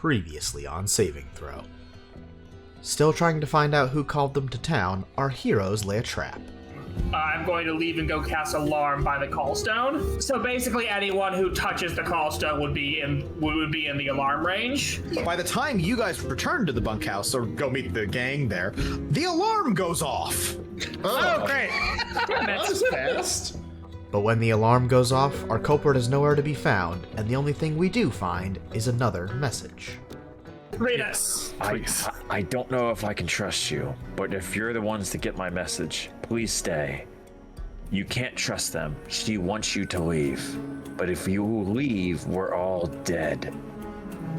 Previously on Saving Throw. Still trying to find out who called them to town, our heroes lay a trap. I'm going to leave and go cast Alarm by the callstone. So basically, anyone who touches the callstone would be in the alarm range. By the time you guys return to the bunkhouse or go meet the gang there, the alarm goes off. Oh great! That's fast. But when the alarm goes off, our culprit is nowhere to be found, and the only thing we do find is another message. Read us. I don't know if I can trust you, but if you're the ones to get my message, please stay. You can't trust them. She wants you to leave. But if you leave, we're all dead.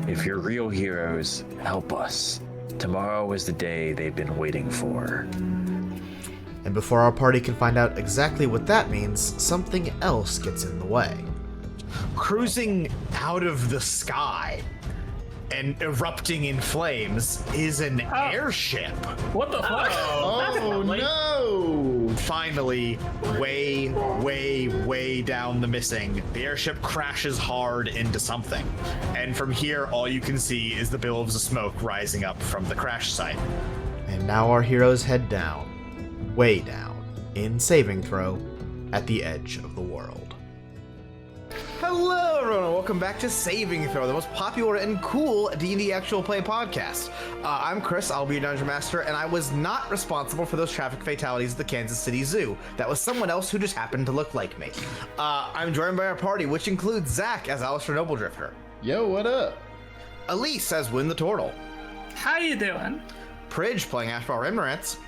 If you're real heroes, help us. Tomorrow is the day they've been waiting for. And before our party can find out exactly what that means, something else gets in the way. Cruising out of the sky and erupting in flames is an airship. What the fuck? Oh no! Finally, way down the missing, the airship crashes hard into something. And from here, all you can see is the billows of smoke rising up from the crash site. And now our heroes head down, way down, in Saving Throw, at the edge of the world. Hello everyone, and welcome back to Saving Throw, the most popular and cool D&D Actual Play podcast. I'm Chris, I'll be your Dungeon Master, and I was not responsible for those traffic fatalities at the Kansas City Zoo. That was someone else who just happened to look like me. I'm joined by our party, which includes Zach as Alistair Nobledrifter. Yo, what up? Elise as Win the Turtle. How you doing? Prij playing Ashbal Remnants.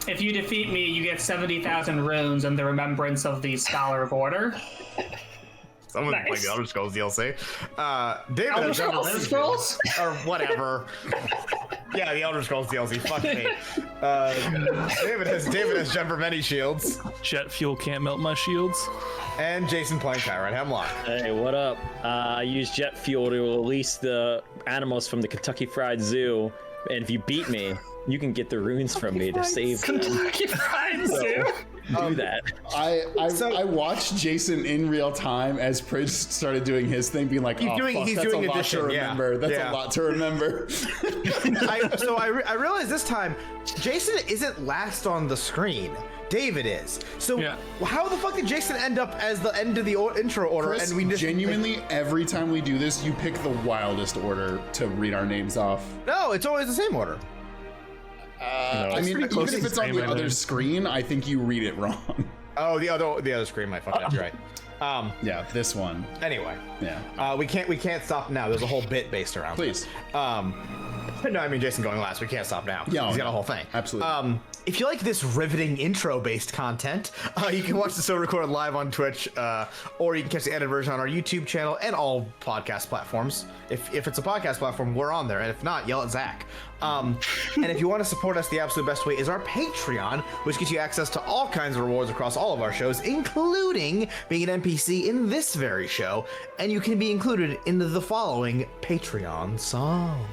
If you defeat me, you get 70,000 runes and the remembrance of the Scholar of Order. Someone Nice. playing the Elder Scrolls DLC. David Elder has Scrolls? Jumper Scrolls? or whatever. Yeah, the Elder Scrolls DLC. Fuck me. David has Jumper Many Shields, Jet fuel can't melt my shields. and Jason playing Tyrant Hemlock. Hey, what up? I use jet fuel to release the animals from the Kentucky Fried Zoo, and if you beat me, you can get the runes from me to save them. Kentucky Fried Zoo. Do that. I watched Jason in real time as Prij started doing his thing, being like, He's doing that's addition, a lot yeah. to remember. That's Yeah. a lot to remember. I realized this time, Jason isn't last on the screen. David is. So Yeah. how the fuck did Jason end up as the end of the intro order? Chris, And we just genuinely, every time we do this, you pick the wildest order to read our names off. No, it's always the same order. I mean, even close if to it's on the same, I other think. screen, I think you read it wrong. Oh, the other screen might fuck up. You're right. Yeah, this one. Anyway, Yeah. we can't stop now. There's a whole bit based around Please. it. No, I mean Jason going last. We can't stop now. Yeah, He's got no. a whole thing. Absolutely. If you like this riveting intro-based content, you can watch the show recorded live on Twitch, or you can catch the edited version on our YouTube channel and all podcast platforms. If it's a podcast platform, we're on there, and if not, yell at Zach. And if you want to support us, the absolute best way is our Patreon, which gets you access to all kinds of rewards across all of our shows, including being an NPC in this very show, and you can be included in the following Patreon song.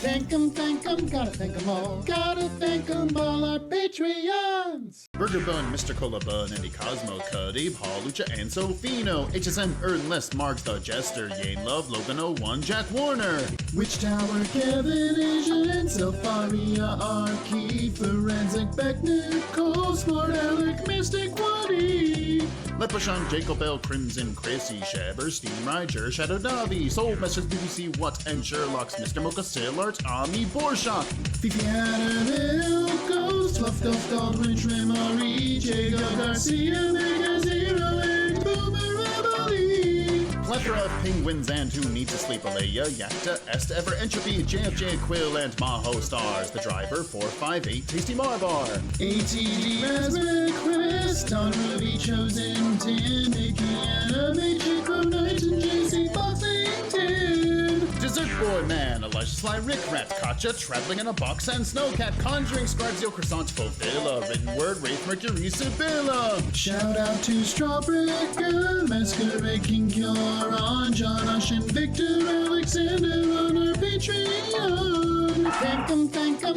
Thank 'em, gotta thank 'em all. Gotta thank 'em all, our Patreons. Burger Bun, Mr. Cola Bun, Andy Cosmo, Cuddy, Paul, Lucha, and Sofino. HSM, Ernless, Marks the Jester, Yane Love, Logan 01, Jack Warner. Witch Tower, Kevin, Asian, and Selfaria, Arky, Forensic, Beck, Nicole, Smart, Alec, Mystic, Woody. Leprechaun, Jacob Bell, Crimson, Chrissy, Shabber, Steam Rider, Shadow Davi, Soul Messers, BBC, What, and Sherlock's, Mr. Mocha, Sailor, Ami, Borshock. Fifi, Annabelle, Ghost, Fluff, Duff, Daldwin, Tremori, Jacob, Garcia, Mega Zero, and Boomer, Emily. Plethora of penguins and who needs to sleep, Alea, Yakta, Est, Ever, Entropy, JFJ, Quill, and Maho Stars. The Driver, 458, Tasty Marbar. ATD, Raspberry, Quest, on Ruby, Chosen, Tim, Mickey, Anna, Matrix, Chrome Knight, and JC, Boxington. Dessert Boy Man, Elijah Sly, Rick Rat, Katja, Traveling in a Box, and Snowcat, Conjuring, Scribesio, Croissant, Fovilla, Written Word, Wraith, Mercury, Sibylla. Shout out to Strawbreaker, Masquerade, King Kioran, John, Ash, and Victor, Alexander on our Patreon. Thank 'em,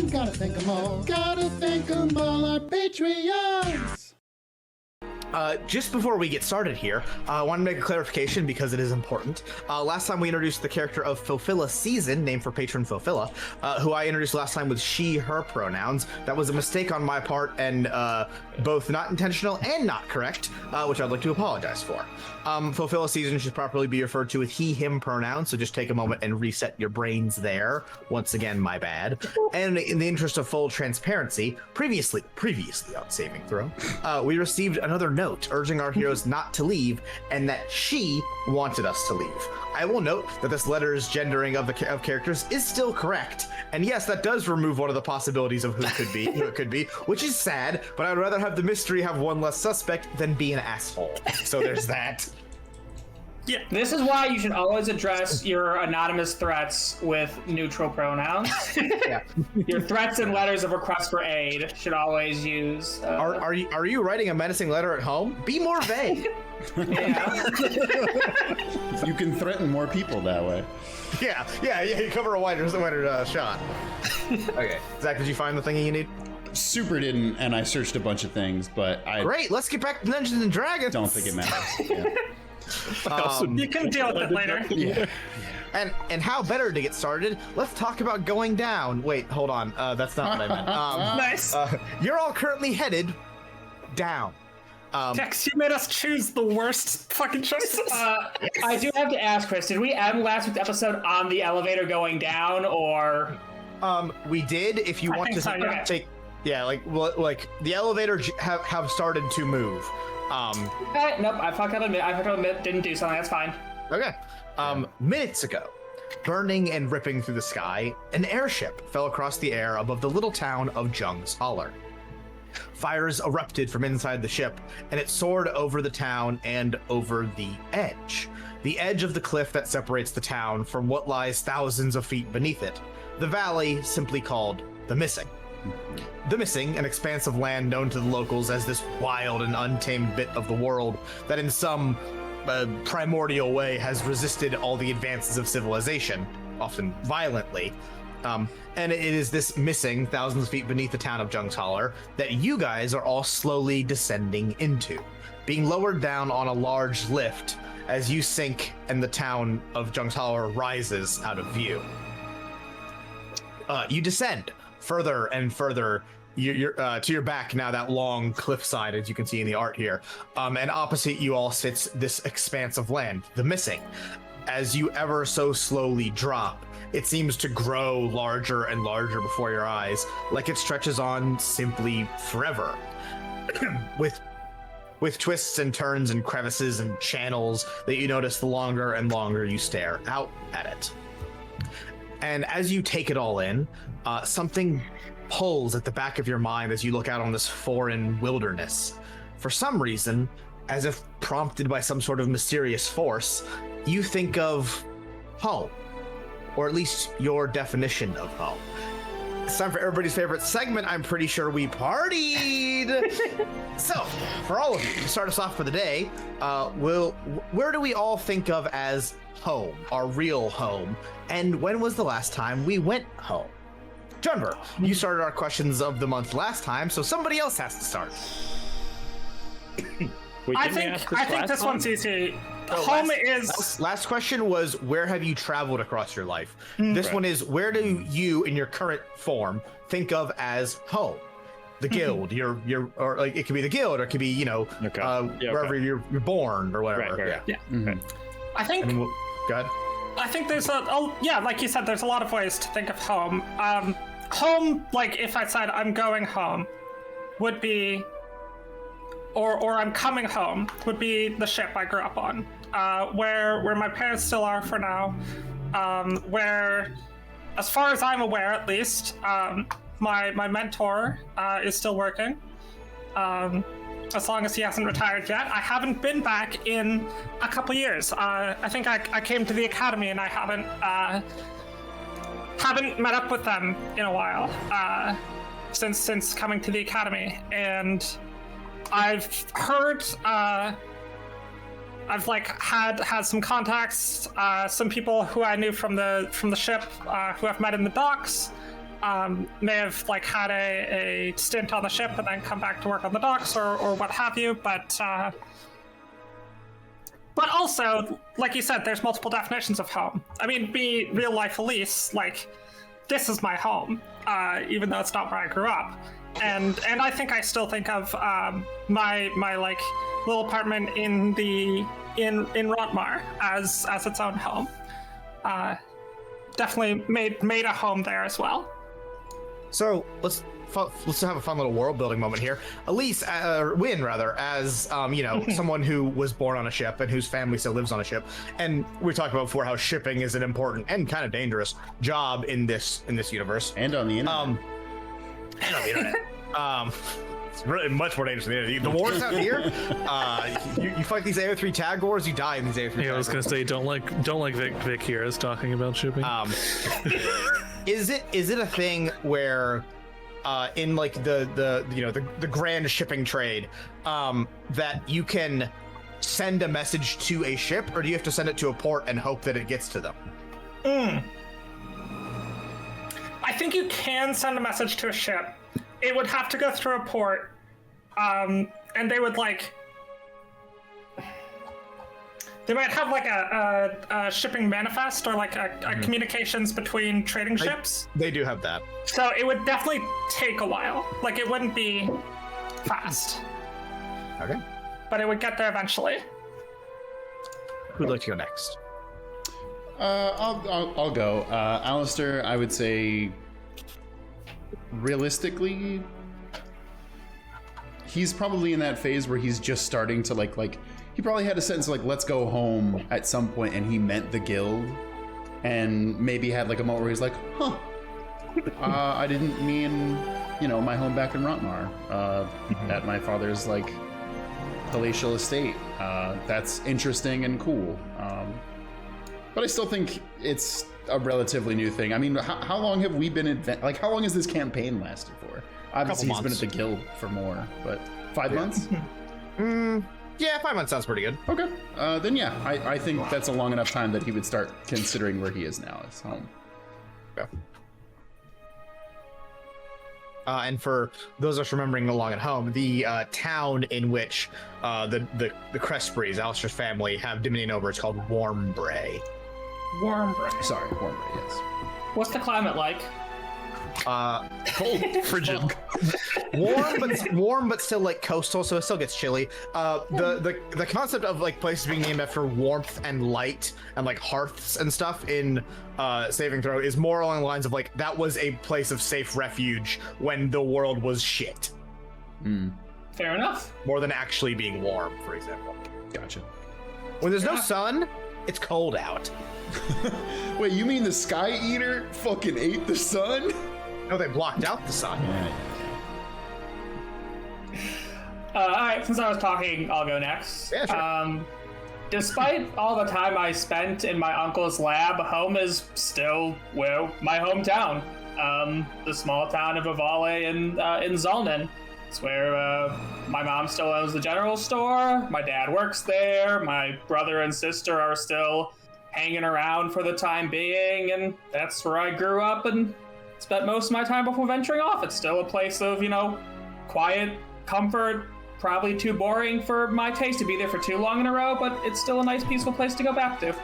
gotta thank 'em all. Gotta thank 'em all, our Patreons. Just before we get started here, I want to make a clarification because it is important. Last time we introduced the character of Philphilla Season, named for patron Philphilla, who I introduced last time with she, her pronouns. That was a mistake on my part and both not intentional and not correct, which I'd like to apologize for. Philphilla Season should properly be referred to with he, him pronouns, so just take a moment and reset your brains there. Once again, my bad. And in the interest of full transparency, previously on Saving Throw, we received another note urging our heroes not to leave and that she wanted us to leave. I will note that this letter's gendering of characters is still correct, and yes, that does remove one of the possibilities of who it could be, which is sad, but I'd rather have the mystery have one less suspect than be an asshole. So there's that. Yeah, this is why you should always address your anonymous threats with neutral pronouns. Yeah. Your threats and letters of request for aid should always use. Are you writing a menacing letter at home? Be more vague. Yeah. You can threaten more people that way. Yeah. You cover a wider shot. Okay, Zach, did you find the thing you need? Super didn't, and I searched a bunch of things, but I Great. Let's get back to Dungeons and Dragons. don't think it matters. Yeah. You can deal with it later. Yeah. And how better to get started? Let's talk about going down. Wait, hold on. That's not what I meant. Nice. You're all currently headed down. Dex, you made us choose the worst fucking choices. I do have to ask, Chris, did we end last week's episode on the elevator going down, or? We did. If you want think to so, yeah. take, yeah, like the elevator have started to move. Okay, nope, I fucked up a bit, didn't do something, that's fine. Okay. Minutes ago, burning and ripping through the sky, an airship fell across the air above the little town of Jung's Holler. Fires erupted from inside the ship, and it soared over the town and over the edge of the cliff that separates the town from what lies thousands of feet beneath it, the valley simply called The Missing. The Missing, an expanse of land known to the locals as this wild and untamed bit of the world that in some primordial way has resisted all the advances of civilization, often violently. And it is this Missing, thousands of feet beneath the town of Jung's Holler, that you guys are all slowly descending into, being lowered down on a large lift as you sink and the town of Jung's Holler rises out of view. You descend further and further. You're to your back now, that long cliffside, as you can see in the art here. And opposite you all sits this expanse of land, the Missing. As you ever so slowly drop, it seems to grow larger and larger before your eyes, like it stretches on simply forever. with twists and turns and crevices and channels that you notice the longer and longer you stare out at it. And as you take it all in, something pulls at the back of your mind as you look out on this foreign wilderness. For some reason, as if prompted by some sort of mysterious force, you think of home, or at least your definition of home. It's time for everybody's favorite segment. I'm pretty sure we partied. So, for all of you, to start us off for the day, where do we all think of as home, our real home, and when was the last time we went home? Junver, you started our questions of the month last time, so somebody else has to start. Wait, I didn't we think ask last this time? one's easy. Home is... Last question was, where have you traveled across your life? This one is, where do you, in your current form, think of as home? The guild, or like it could be the guild, or it could be, wherever you're born or whatever. Right. Yeah. Okay. I think... Go ahead. I think there's like you said, there's a lot of ways to think of home. Home, like if I said I'm going home, would be, or I'm coming home, would be the ship I grew up on, where my parents still are for now, where, as far as I'm aware at least, my mentor is still working. As long as he hasn't retired yet. I haven't been back in a couple years. I think I came to the academy and I haven't met up with them in a while since coming to the academy. And I've heard, I've had some contacts, some people who I knew from the ship who I've met in the docks. may have like had a stint on the ship and then come back to work on the docks or what have you, but also, like you said, there's multiple definitions of home. I mean, be real life Elise, like, this is my home, even though it's not where I grew up. And I think I still think of my like little apartment in Rotmar as its own home. Definitely made a home there as well. So let's have a fun little world building moment here. Elise, Win rather, as someone who was born on a ship and whose family still lives on a ship, and we talked about before how shipping is an important and kind of dangerous job in this universe And on the internet. and on the internet. It's really much more dangerous than the internet. The wars out here, you fight these AO3 tag wars, you die in these AO3 tag I was gonna wars. say don't like Vic here is talking about shipping. Is it a thing where in like the grand shipping trade that you can send a message to a ship, or do you have to send it to a port and hope that it gets to them? I think you can send a message to a ship. It would have to go through a port, and they would like. They might have like a shipping manifest or like a communications between trading ships. They do have that. So it would definitely take a while. Like it wouldn't be fast, Okay. but it would get there eventually. Who'd like to go next? I'll go. Alistair, I would say, realistically, he's probably in that phase where he's just starting to like he probably had a sense of like, let's go home at some point, and he meant the guild, and maybe had like a moment where he's like, huh, I didn't mean, my home back in Rotmar, at my father's like palatial estate. That's interesting and cool. But I still think it's a relatively new thing. I mean, how long have we been how long has this campaign lasted for? Obviously, he's been at the guild for more, but 5 months? Yeah, 5 months sounds pretty good. Okay. Then yeah, I think that's a long enough time that he would start considering where he is now as home. Yeah. And for those of us remembering along at home, the town in which the Crestbreeze, Alistair's family, have dominion over, it's called Warmbray. Warmbray. Sorry, Warmbray, yes. What's the climate like? Cold, frigid, warm, but still like coastal, so it still gets chilly. The concept of like places being named after warmth and light and like hearths and stuff in Saving Throw is more along the lines of like that was a place of safe refuge when the world was shit. Fair enough. More than actually being warm, for example. Gotcha. When there's no sun, it's cold out. Wait, you mean the Sky Eater fucking ate the sun? No, they blocked out the sun. Alright, since I was talking, I'll go next. Yeah, sure. Despite all the time I spent in my uncle's lab, home is still, my hometown. The small town of Avale in Zolnan. It's where my mom still owns the general store, my dad works there, my brother and sister are still hanging around for the time being, and that's where I grew up and spent most of my time before venturing off. It's still a place of, quiet, comfort, probably too boring for my taste to be there for too long in a row, but it's still a nice, peaceful place to go back to.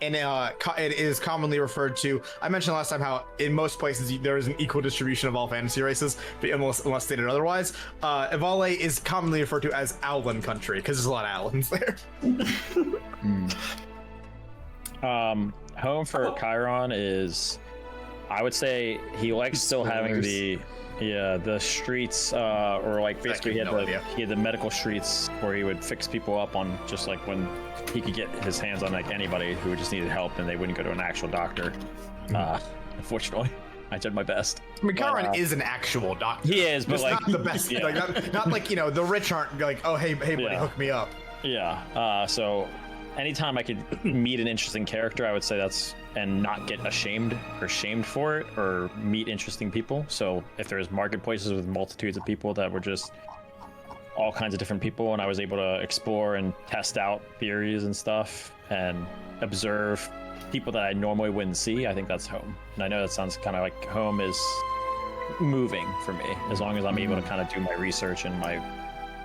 And it is commonly referred to. I mentioned last time how in most places there is an equal distribution of all fantasy races, but unless stated otherwise. Avale is commonly referred to as Owlin country because there's a lot of Owlins there. Home for Chiron is, I would say he likes still having the streets, or like basically he had the medical streets where he would fix people up on just like when he could get his hands on like anybody who just needed help and they wouldn't go to an actual doctor. Unfortunately, I did my best. I mean, Chiron is an actual doctor. He is, but just like not the best. Yeah. Like not like the rich aren't like, oh hey buddy, hook me up. Yeah. So anytime I could meet an interesting character, I would say that's, and not get ashamed or shamed for it, or meet interesting people. So if there's marketplaces with multitudes of people that were just all kinds of different people, and I was able to explore and test out theories and stuff and observe people that I normally wouldn't see, I think that's home. And I know that sounds kind of like home is moving for me. As long as I'm able to kind of do my research and my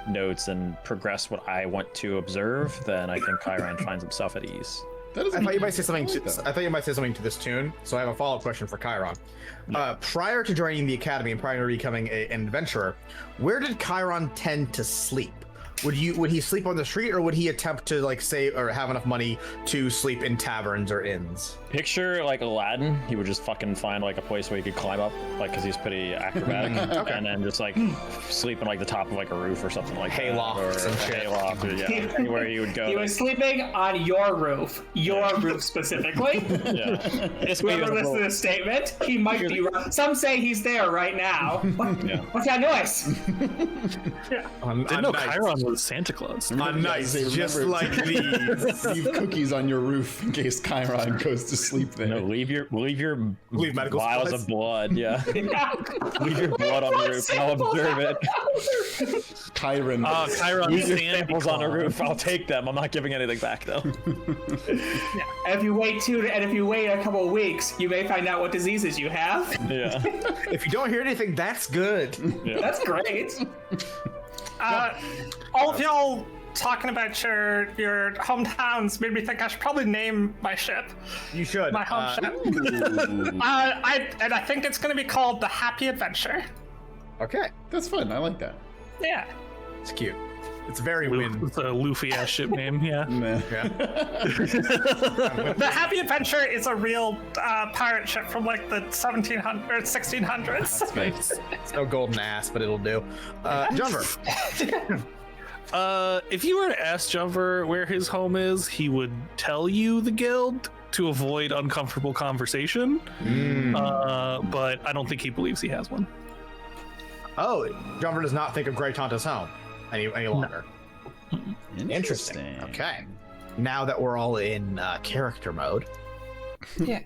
notes and progress what I want to observe, then I think Chiron finds himself at ease. I thought you might say something. I thought you might say something to this tune. So I have a follow-up question for Chiron. Prior to joining the academy and prior to becoming an adventurer, where did Chiron tend to sleep? Would he sleep on the street, or would he attempt to like save or have enough money to sleep in taverns or inns? Picture like Aladdin. He would just fucking find like a place where he could climb up, like because he's pretty acrobatic, and then just like sleep on like the top of like a roof or something like hayloft that, or hayloft, or anywhere he would go. He was sleeping on your roof specifically. Yeah. Whoever listens to this statement, he might be right. Some say he's there right now. What's that noise? Didn't know Chiron was Santa Claus. Nice, just like these. Leave cookies on your roof in case Chiron goes to sleep there. No, leave medical vials supplies. of blood. Yeah. Leave your blood on the roof. I'll observe it. Chiron. Chiron Leave your Santa samples on the Claus. roof. I'll take them. I'm not giving anything back though. And if you wait a couple of weeks, you may find out what diseases you have. Yeah. If you don't hear anything, that's good. Yeah. That's great. All of y'all talking about your hometowns made me think I should probably name my ship. You should. My home ship. I think it's going to be called the Happy Adventure. Okay, That's fun. I like that. Yeah. it's cute. It's very win. It's a Luffy ass ship name, yeah. Nah. The Happy Adventure is a real pirate ship from like the 1700s or 1600s. Nice. It's no golden ass, but it'll do. Jumper. If you were to ask Jumper where his home is, he would tell you the guild to avoid uncomfortable conversation. But I don't think he believes he has one. Oh, Jumper does not think of Grey Tonta's home any longer. Interesting. Okay. Now that we're all in character mode. Yeah.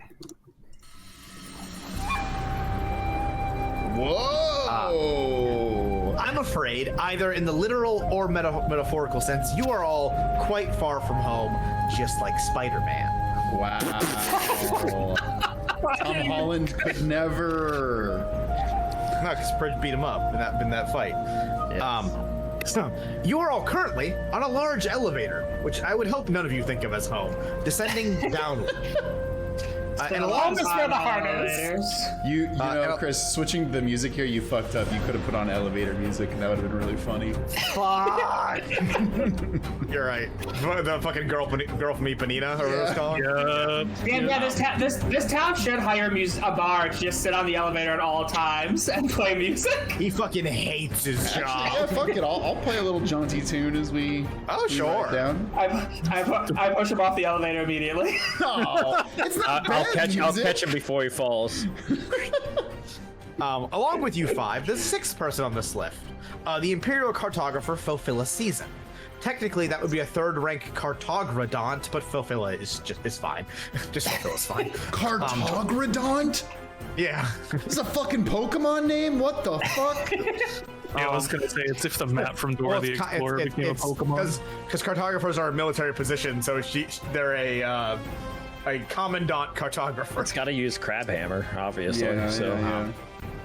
Whoa! I'm afraid, either in the literal or metaphorical sense, you are all quite far from home, just like Spider-Man. Wow. Tom Holland could never. No, because Prij beat him up in that fight. So, you are all currently on a large elevator, which I would hope none of you think of as home, descending downward. And along Home is where the heart is. You know, Chris, switching the music here, you fucked up. You could have put on elevator music, and that would have been really funny. Fuck! You're right. The fucking girl from Ipanema, or whatever it's called. This town should hire a bar to just sit on the elevator at all times and play music. He fucking hates his job. Yeah, fuck it. I'll play a little jaunty tune as we. Oh, we sure. ride down. I push him off the elevator immediately. No, it's not bad I'll music. catch him before he falls. Along with you five, the sixth person on this list, the Imperial cartographer Philphila Season. Technically, that would be a third-rank cartogradant, but Philphila is fine. Just Philphila's fine. Cartogradant? Yeah. This is a fucking Pokemon name? What the fuck? Yeah, I was gonna say it's if the map from Dora the Explorer became a Pokemon. Because cartographers are a military position, so they're a commandant cartographer. It's got to use Crabhammer, obviously. Yeah.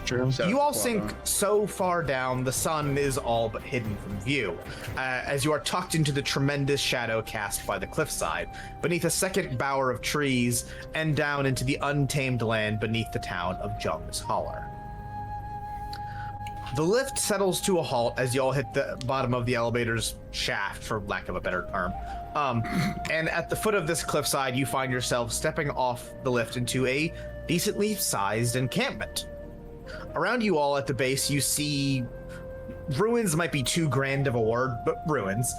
True. You all sink so far down, the sun is all but hidden from view, as you are tucked into the tremendous shadow cast by the cliffside, beneath a second bower of trees, and down into the untamed land beneath the town of Jung's Holler. The lift settles to a halt as you all hit the bottom of the elevator's shaft, for lack of a better term. And at the foot of this cliffside, you find yourself stepping off the lift into a decently sized encampment. Around you all at the base, you see ruins, might be too grand of a word, but ruins.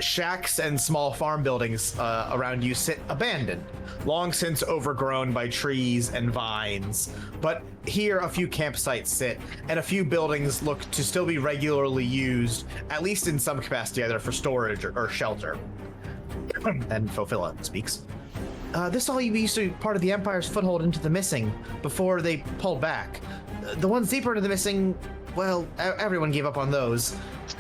Shacks and small farm buildings around you sit abandoned, long since overgrown by trees and vines. But here a few campsites sit, and a few buildings look to still be regularly used, at least in some capacity, either for storage or shelter. And Philphila speaks. This all used to be part of the Empire's foothold into the Missing before they pulled back. The ones deeper into the Missing, well, everyone gave up on those.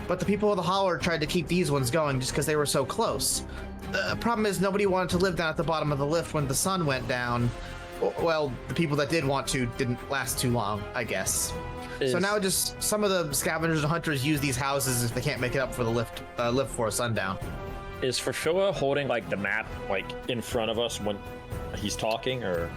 But the people of the Holler tried to keep these ones going just because they were so close. the problem is nobody wanted to live down at the bottom of the lift when the sun went down. Well, the people that did want to didn't last too long, I guess. So now just some of the scavengers and hunters use these houses if they can't make it up for the lift before sundown. Is Ferfilla holding like the map like in front of us when he's talking, or?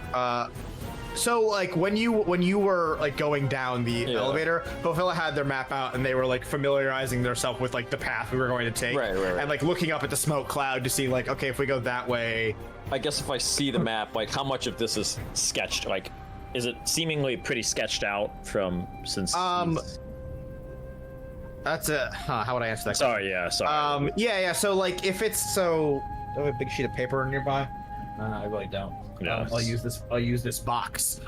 So like when you were like going down the elevator, Ferfilla had their map out and they were like familiarizing themselves with like the path we were going to take, right. And like looking up at the smoke cloud to see like, okay, if we go that way. I guess if I see the map, like how much of this is sketched? Like, is it seemingly pretty sketched out from since? That's how would I answer that? Sorry. Yeah. So like if it's do I have a big sheet of paper nearby? I really don't. Yeah. I'll use this box.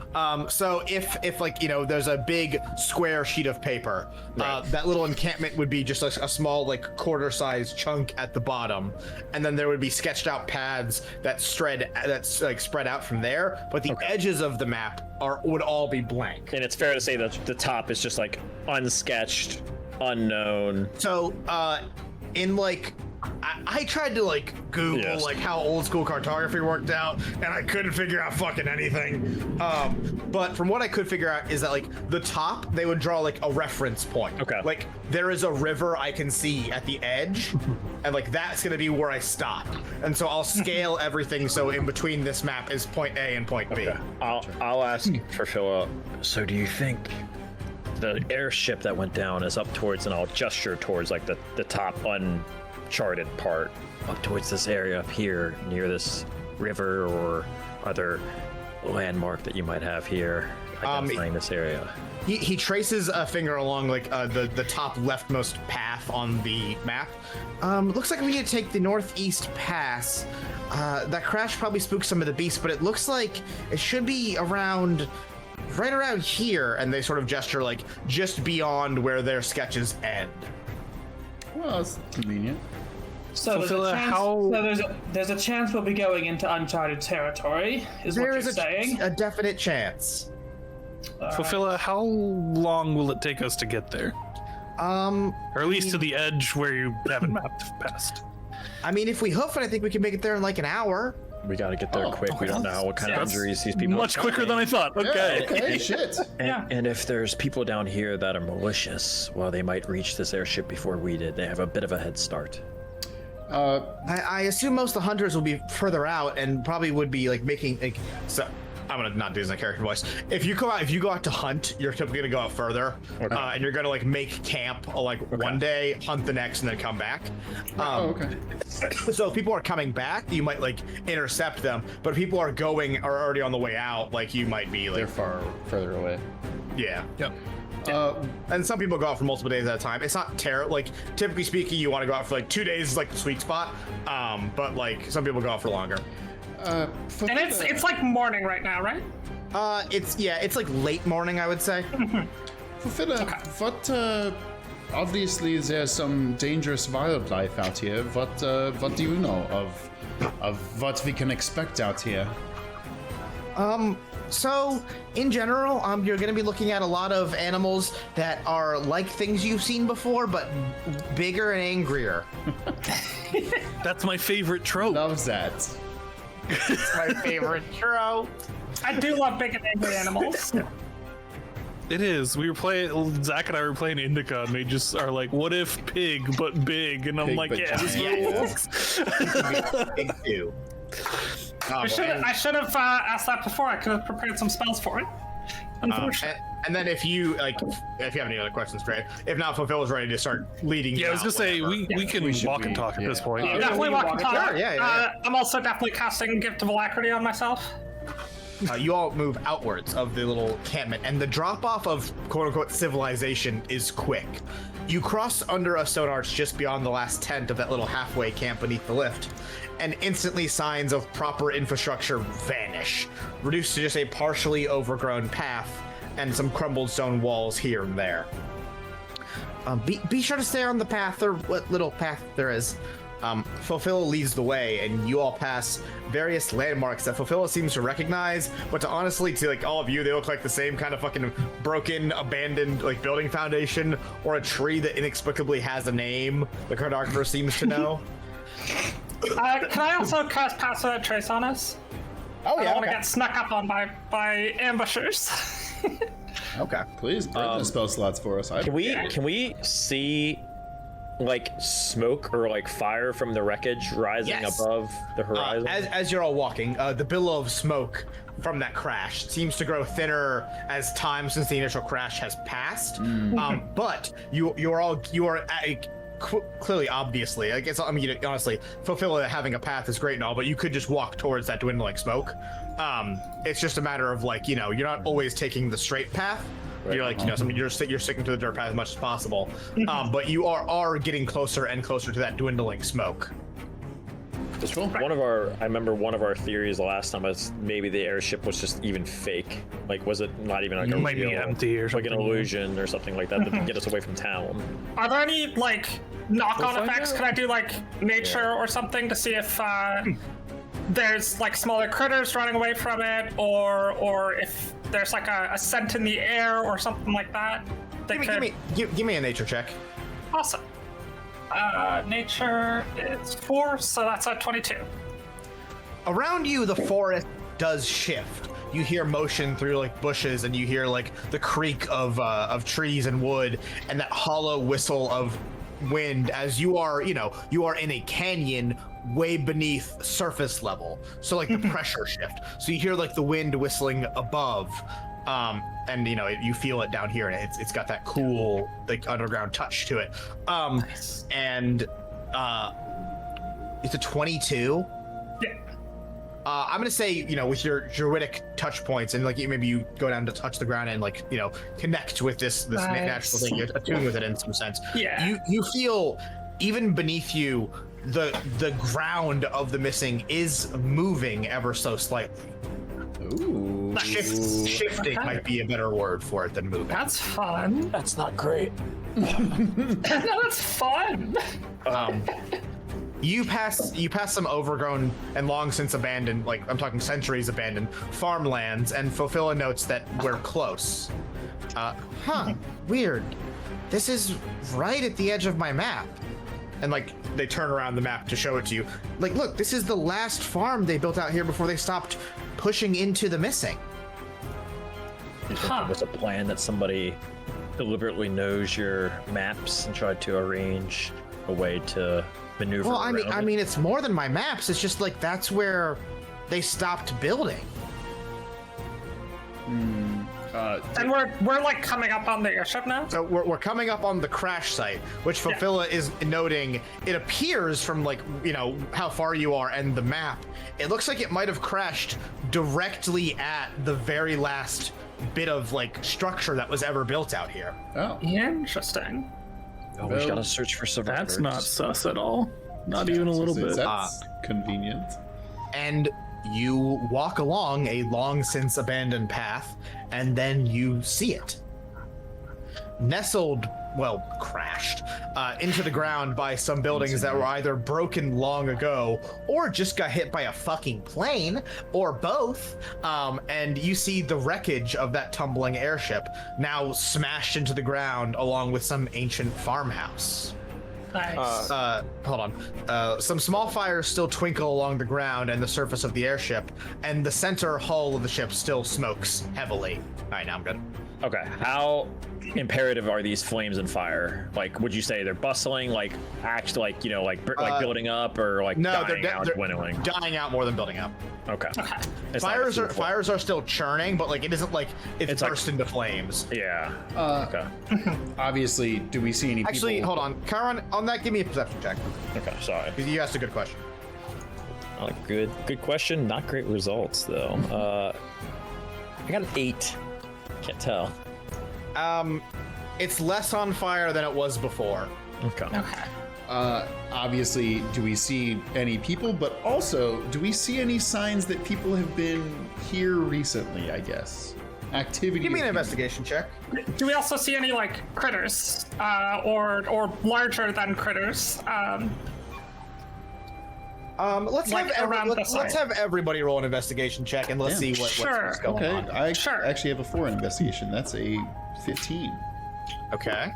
So if like there's a big square sheet of paper, that little encampment would be just a small like quarter-sized chunk at the bottom, and then there would be sketched out paths that spread out from there. But the edges of the map would all be blank. And it's fair to say that the top is just like unsketched, unknown. So in like. I tried to like Google like how old school cartography worked out, and I couldn't figure out fucking anything. But from what I could figure out is that like the top, they would draw like a reference point. Okay. Like there is a river I can see at the edge, and like that's gonna be where I stop. And so I'll scale everything so in between this map is point A and point B. I'll ask Ferfilla. So do you think the airship that went down is up towards, and I'll gesture towards like the top uncharted part, up towards this area up here near this river or other landmark that you might have here identifying this area? He traces a finger along like the top leftmost path on the map. Looks like we need to take the northeast pass. That crash probably spooked some of the beasts, but it looks like it should be right around here, and they sort of gesture like just beyond where their sketches end. Well, that's convenient. So there's a chance we'll be going into uncharted territory, is what you're saying? A definite chance. Ferfilla, how long will it take us to get there? Or at least to the edge where you haven't mapped past. I mean, if we hoof it, I think we can make it there in like an hour. We got to get there quick. We don't know what kind of injuries these people much quicker than I thought. Okay. Yeah, okay, shit. And if there's people down here that are malicious, well, they might reach this airship before we did. They have a bit of a head start. I assume most of the hunters will be further out and probably would be like making like. So I'm gonna not do this in a character voice. If you go out to hunt, you're typically gonna go out further, and you're gonna like make camp one day, hunt the next, and then come back. So if people are coming back, you might like intercept them. But if people are already on the way out, like you might be like they're further away. Yeah. Yep. And some people go out for multiple days at a time. It's not terrible. Like typically speaking, you want to go out for like 2 days is like the sweet spot. But like some people go out for longer. And it's like morning right now, right? It's like late morning, I would say. What? Obviously, there's some dangerous wildlife out here. What do you know of what we can expect out here? So in general, you're going to be looking at a lot of animals that are like things you've seen before, but bigger and angrier. That's my favorite trope. Love that. It's my favorite trope. I do love big and angry animals. It is. Zach and I were playing Indica, and they just are like, "What if pig but big?" And I'm Pig like, but "Yeah, this Yeah. Big too. I should have asked that before. I could have prepared some spells for it. Unfortunately. And then if you have any other questions, great. If not, Fulfill's ready to start leading. Yeah, I was gonna say we can walk and talk at this point. Definitely walk and talk. Sure, yeah. I'm also definitely casting Gift of Alacrity on myself. You all move outwards of the little encampment, and the drop-off of quote-unquote civilization is quick. You cross under a stone arch just beyond the last tent of that little halfway camp beneath the lift, and instantly signs of proper infrastructure vanish, reduced to just a partially overgrown path and some crumbled stone walls here and there. Be sure to stay on the path, or what little path there is. Fulfilla leads the way, and you all pass various landmarks that Fulfilla seems to recognize, but to like all of you, they look like the same kind of fucking broken, abandoned like building foundation, or a tree that inexplicably has a name the cartographer seems to know. Can I also cast Passive Trace on us? Oh I yeah. don't want to Okay. get snuck up on by ambushers. Okay. Please burn the spell slots for us. Can we see like smoke or like fire from the wreckage rising Yes. above the horizon? As you're all walking, the billow of smoke from that crash seems to grow thinner as time since the initial crash has passed. But you are clearly, obviously, I guess, I mean, honestly, fulfilling having a path is great and all, but you could just walk towards that dwindling smoke. It's just a matter of like, you're not always taking the straight path. You're like, you're sticking to the dirt path as much as possible. But you are getting closer and closer to that dwindling smoke. I remember one of our theories the last time was maybe the airship was just even fake. Like, was it not even like a Might be real, empty or like something. an illusion or something like that to get us away from town? Are there any like knock-on We'll find effects? out. Can I do like nature or something to see if there's like smaller critters running away from it, or if there's like a scent in the air or something like that? Give me a nature check. Awesome. Nature is 4, so that's a 22. Around you, the forest does shift. You hear motion through like bushes, and you hear like the creak of trees and wood, and that hollow whistle of wind as you are in a canyon way beneath surface level. So like the pressure shift. So you hear like the wind whistling above, and you feel it down here, and it's got that cool like underground touch to it. Nice. And it's a 22. Yeah. I'm gonna say, with your druidic touch points, and like maybe you go down to touch the ground and like connect with this Nice. natural thing, you're attuned with it in some sense. Yeah. You feel even beneath you, the ground of the missing is moving ever so slightly. Ooh. Shifting might be a better word for it than moving. That's fun. That's not great. No, that's fun. You pass some overgrown and long since abandoned, like I'm talking centuries abandoned farmlands, and Fulfilla notes that we're close. Weird. This is right at the edge of my map. And like they turn around the map to show it to you. Like, look, this is the last farm they built out here before they stopped pushing into the missing. You think it was a plan that somebody deliberately knows your maps and tried to arrange a way to maneuver Well, around I it? mean, it's more than my maps. It's just like that's where they stopped building. And we're like coming up on the airship now. So we're coming up on the crash site, which Fulfilla is noting. It appears from like how far you are and the map, it looks like it might have crashed directly at the very last bit of like structure that was ever built out here. Oh. Interesting. Oh, we gotta search for survivors. That's not sus at all. Not even a little bit. That's convenient. And you walk along a long since abandoned path, and then you see it. Nestled, crashed into the ground by some buildings that were either broken long ago or just got hit by a fucking plane, or both. And you see the wreckage of that tumbling airship now smashed into the ground along with some ancient farmhouse. Nice. Hold on. Some small fires still twinkle along the ground and the surface of the airship, and the center hull of the ship still smokes heavily. All right, now I'm good. Okay, how imperative are these flames and fire? Like, would you say they're bustling, like actually, like building up, or like No, dying out, they're dwindling? dying out more than building up. Okay. It's Fires are still churning, but like it isn't like it's like- burst into flames. Yeah. Okay. Obviously, do we see any people? Actually, hold on, Karan, on that, give me a perception check Okay. Sorry. because you asked a good question. Good question. Not great results though. I got an 8. Can't tell. It's less on fire than it was before. Okay. Obviously, do we see any people? But also, do we see any signs that people have been here recently? I guess activity. Give me an of people. investigation check. Do we also see any like critters, or larger than critters? Let's Like around the let's site. have everybody roll an investigation check and let's see what's going Okay, on. I Sure. actually have a 4 in investigation. That's a 15. Okay.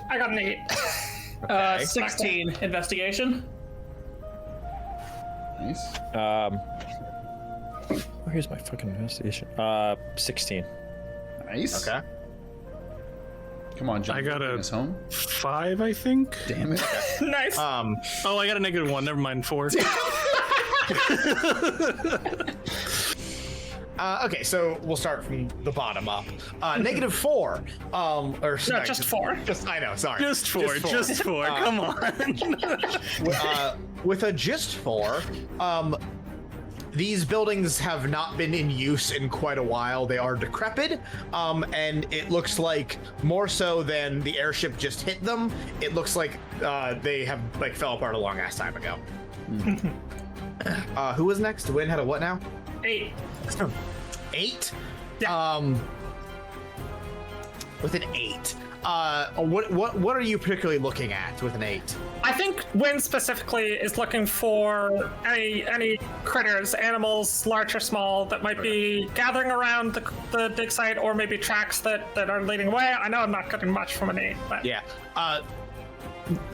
I got an 8. 16 investigation. Nice. Here's my fucking investigation. 16. Nice. Okay. Come on, John. I got bring a us home. 5, I think. Damn it. Nice. Oh, I got a -1. Never mind, 4. Okay, so we'll start from the bottom up. -4. Or No, just 4. I know. Sorry. Just 4. Just 4. Come on. With a just 4, these buildings have not been in use in quite a while. They are decrepit, and it looks like more so than the airship just hit them. It looks like they have like fell apart a long ass time ago. Who was next? Win had a what now? 8. 8? Yeah. With an 8. What are you particularly looking at with an 8? I think Wynn specifically is looking for any critters, animals, large or small, that might be gathering around the dig site, or maybe tracks that are leading away. I know I'm not getting much from an 8, but Yeah.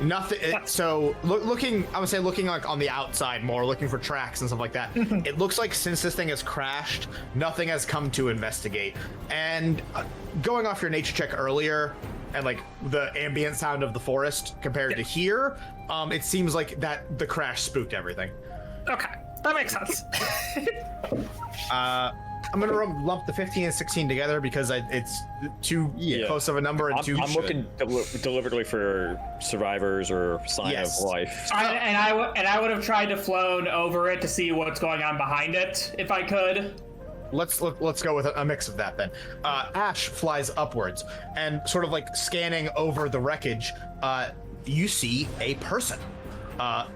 Nothing. So looking, I would say looking like on the outside more, looking for tracks and stuff like that. It looks like since this thing has crashed, nothing has come to investigate. And going off your nature check earlier, and like the ambient sound of the forest compared to here, it seems like that the crash spooked everything. Okay, that makes sense. I'm gonna lump the 15 and 16 together because it's too close of a number and I'm looking deliberately for survivors or sign of life. And I would have tried to flown over it to see what's going on behind it if I could. Let's go with a mix of that then. Ash flies upwards and sort of like scanning over the wreckage. You see a person.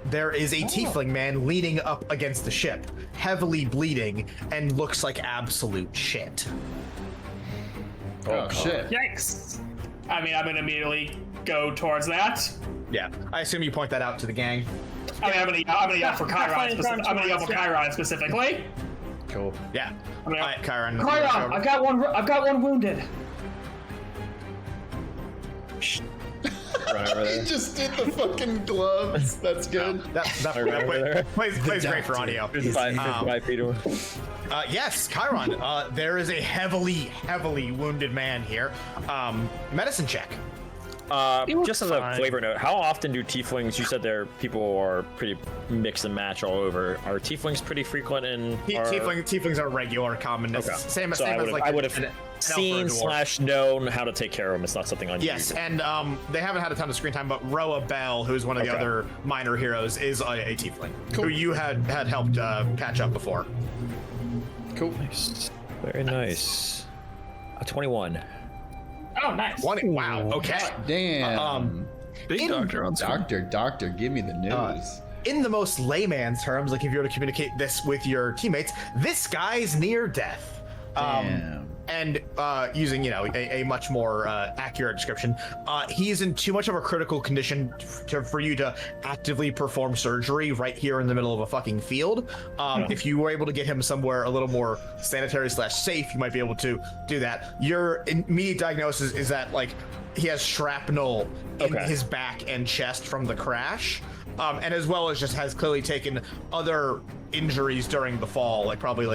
There is a tiefling man leaning up against the ship, heavily bleeding, and looks like absolute shit. Oh shit. Yikes. I mean, I'm gonna immediately go towards that. Yeah, I assume you point that out to the gang. I mean, I'm gonna yell for Chiron. I'm gonna yell for Chiron specifically. Cool. Yeah. All right, Chiron. Chiron, I've got one wounded. Right over there. He just did the fucking gloves. That's good. That plays great for audio. Five feet away. Yes, Chiron. There is a heavily wounded man here. Medicine check. Just as a flavor note, how often do tieflings? You said people are pretty mix and match all over. Are tieflings pretty frequent in? Tieflings are regular commonness. Okay. Same So as like I would have seen / known how to take care of them. It's not something unusual. Yes, and they haven't had a ton of screen time, but Roa Bell, who's one of the other minor heroes, is a tiefling who you had helped catch up before. Cool. Nice. Very nice. 21. Oh, nice. 20. Wow. Okay. Damn. Big doctor on screen. Doctor, give me the news. In the most layman's terms, like if you were to communicate this with your teammates, this guy's near death. Damn. And using, a much more accurate description, he's in too much of a critical condition for you to actively perform surgery right here in the middle of a fucking field. If you were able to get him somewhere a little more sanitary / safe, you might be able to do that. Your immediate diagnosis is that, like, he has shrapnel in his back and chest from the crash. And as well as just has clearly taken other injuries during the fall, like probably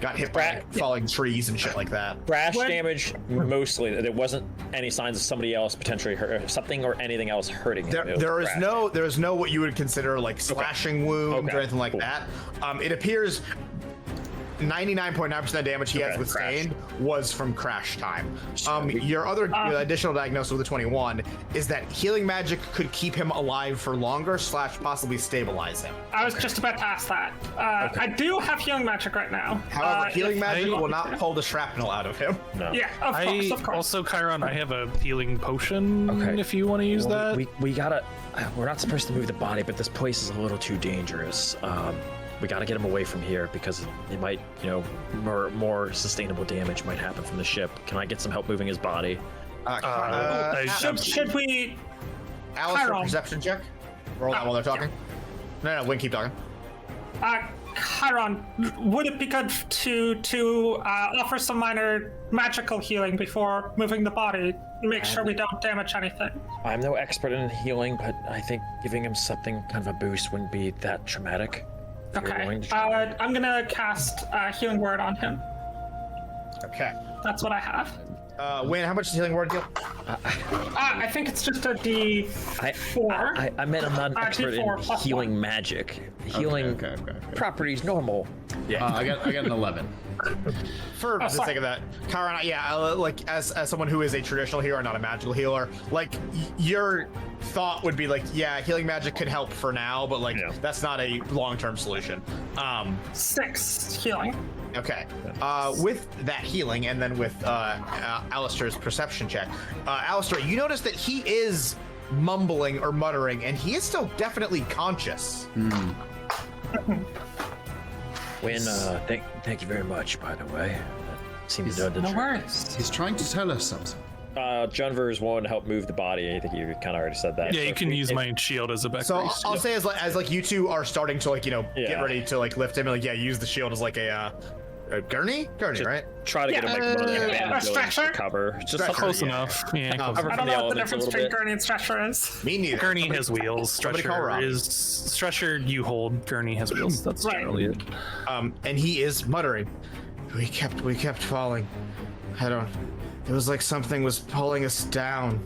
got hit by falling trees and shit like that. Crash damage mostly. There wasn't any signs of somebody else potentially hurt something or anything else hurting him. There is no what you would consider like slashing wounds or anything like that. It appears 99.9% damage he has withstained was from crash time. Your other additional diagnosis with the 21 is that healing magic could keep him alive for longer / possibly stabilize him. I was just about to ask that. I do have healing magic right now. However, healing magic will not pull the shrapnel out of him. No. Yeah, of course. Also, Chiron, I have a healing potion if you want to use that. We gotta. We're not supposed to move the body, but this place is a little too dangerous. We got to get him away from here because it might, more sustainable damage might happen from the ship. Can I get some help moving his body? Should we? Alice, Chiron. perception check. Roll that while they're talking. No, Wynn, keep talking. Chiron, would it be good to offer some minor magical healing before moving the body? Make sure we don't damage anything. I'm no expert in healing, but I think giving him something kind of a boost wouldn't be that traumatic. Okay. I'm gonna cast Healing Word on him. Okay. That's what I have. Wayne, how much does Healing Word deal? I think it's just a D4. I meant I'm not an expert in D4 plus healing 1. magic. Healing Okay. properties normal. I got an 11. For the sorry. sake of that, Kyron, like as someone who is a traditional healer, not a magical healer, like your thought would be like, yeah, healing magic could help for now, but like that's not a long-term solution. 6 healing. Okay. With that healing, and then with Alistair's perception check, Alistair, you notice that he is mumbling or muttering, and he is still definitely conscious. Wayne, thank you very much, by the way. That seems to do the No trick. worries. He's trying to tell us something. Junver is willing to help move the body. I think you kind of already said that. Yeah, you can use my shield as a back So brace. I'll say as like you two are starting to get Yeah. ready to like lift him, and use the shield as like a gurney, right? Try to get him like one of the a abandoned buildings stretcher? to cover. Just Stretcher, Close yeah. enough. Yeah, close cover I from don't the know what the elements a difference little between bit. Gurney and Stretcher is. Me neither. Gurney has wheels. Somebody call Stretcher Robbie. is Stretcher. You hold. Gurney has wheels. That's Right. generally it. And he is muttering. We kept falling. It was like something was pulling us down.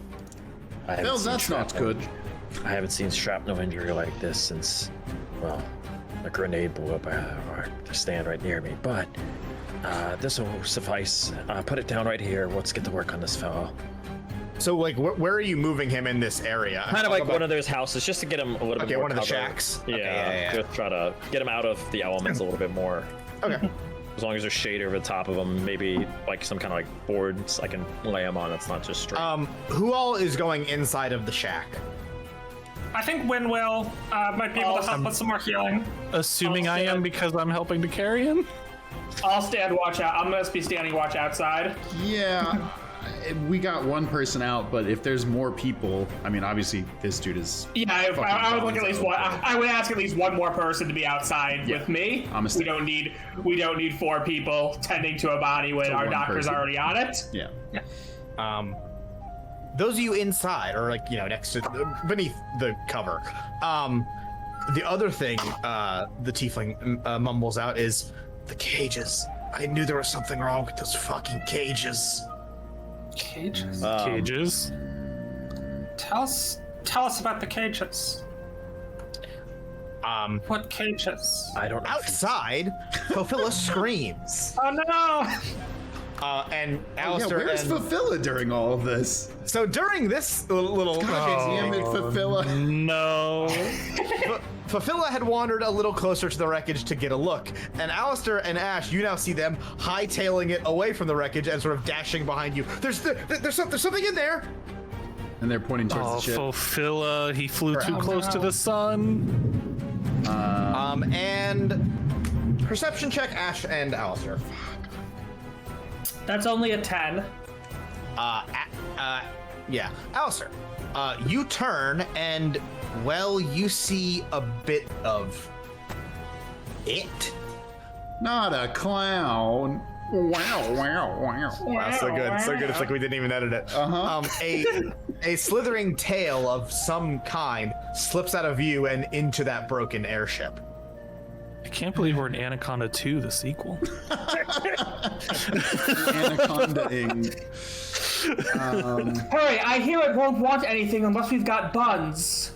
I haven't Well, seen that's not shrapnel- good. I haven't seen shrapnel injury like this since, well, a grenade blew up the stand right near me. But this will suffice. Put it down right here. Let's get to work on this fellow. So like, where are you moving him in this area? Kind of like one of those houses, just to get him a little bit Okay, more one of the cover. shacks. Yeah, Okay, yeah. just try to get him out of the elements a little bit more. Okay. As long as there's shade over the top of them, maybe like some kind of like boards I can lay him on. That's not just straight. Who all is going inside of the shack? I think Win will might be able to help with some more healing. Assuming I am because I'm helping to carry him. I'll stand watch out. I'm gonna be standing watch outside. Yeah, we got one person out, but if there's more people, I mean, obviously this dude is. Yeah, I would look at least one. I would ask at least one more person to be outside with me. I'm a we don't need 4 people tending to a body when our one doctor's person. already on it. Yeah. Those of you inside, or like next to beneath the cover. The other thing the tiefling mumbles out is the cages. I knew there was something wrong with those fucking cages. Cages. Cages. Tell us about the cages. What cages? I don't know. Outside, Philphila screams. Oh no! And Yeah, Alistair where's and... Fafilla during all of this? So during this little... Damn it, Fafilla. No. Fafilla had wandered a little closer to the wreckage to get a look, and Alistair and Ash, you now see them hightailing it away from the wreckage and sort of dashing behind you. There's something in there. And they're pointing towards Oh, the ship. Philphilla, he flew too Crap. close to the sun. And perception check, Ash and Alistair. That's only a 10. Yeah, Alistair. You turn and, well, you see a bit of it. Not a clown. Wow. Wow, so good. It's like we didn't even edit it. A slithering tail of some kind slips out of view and into that broken airship. I can't believe we're in Anaconda 2, the sequel. Anaconda-ing. Hurry! I hear it won't want anything unless we've got buns.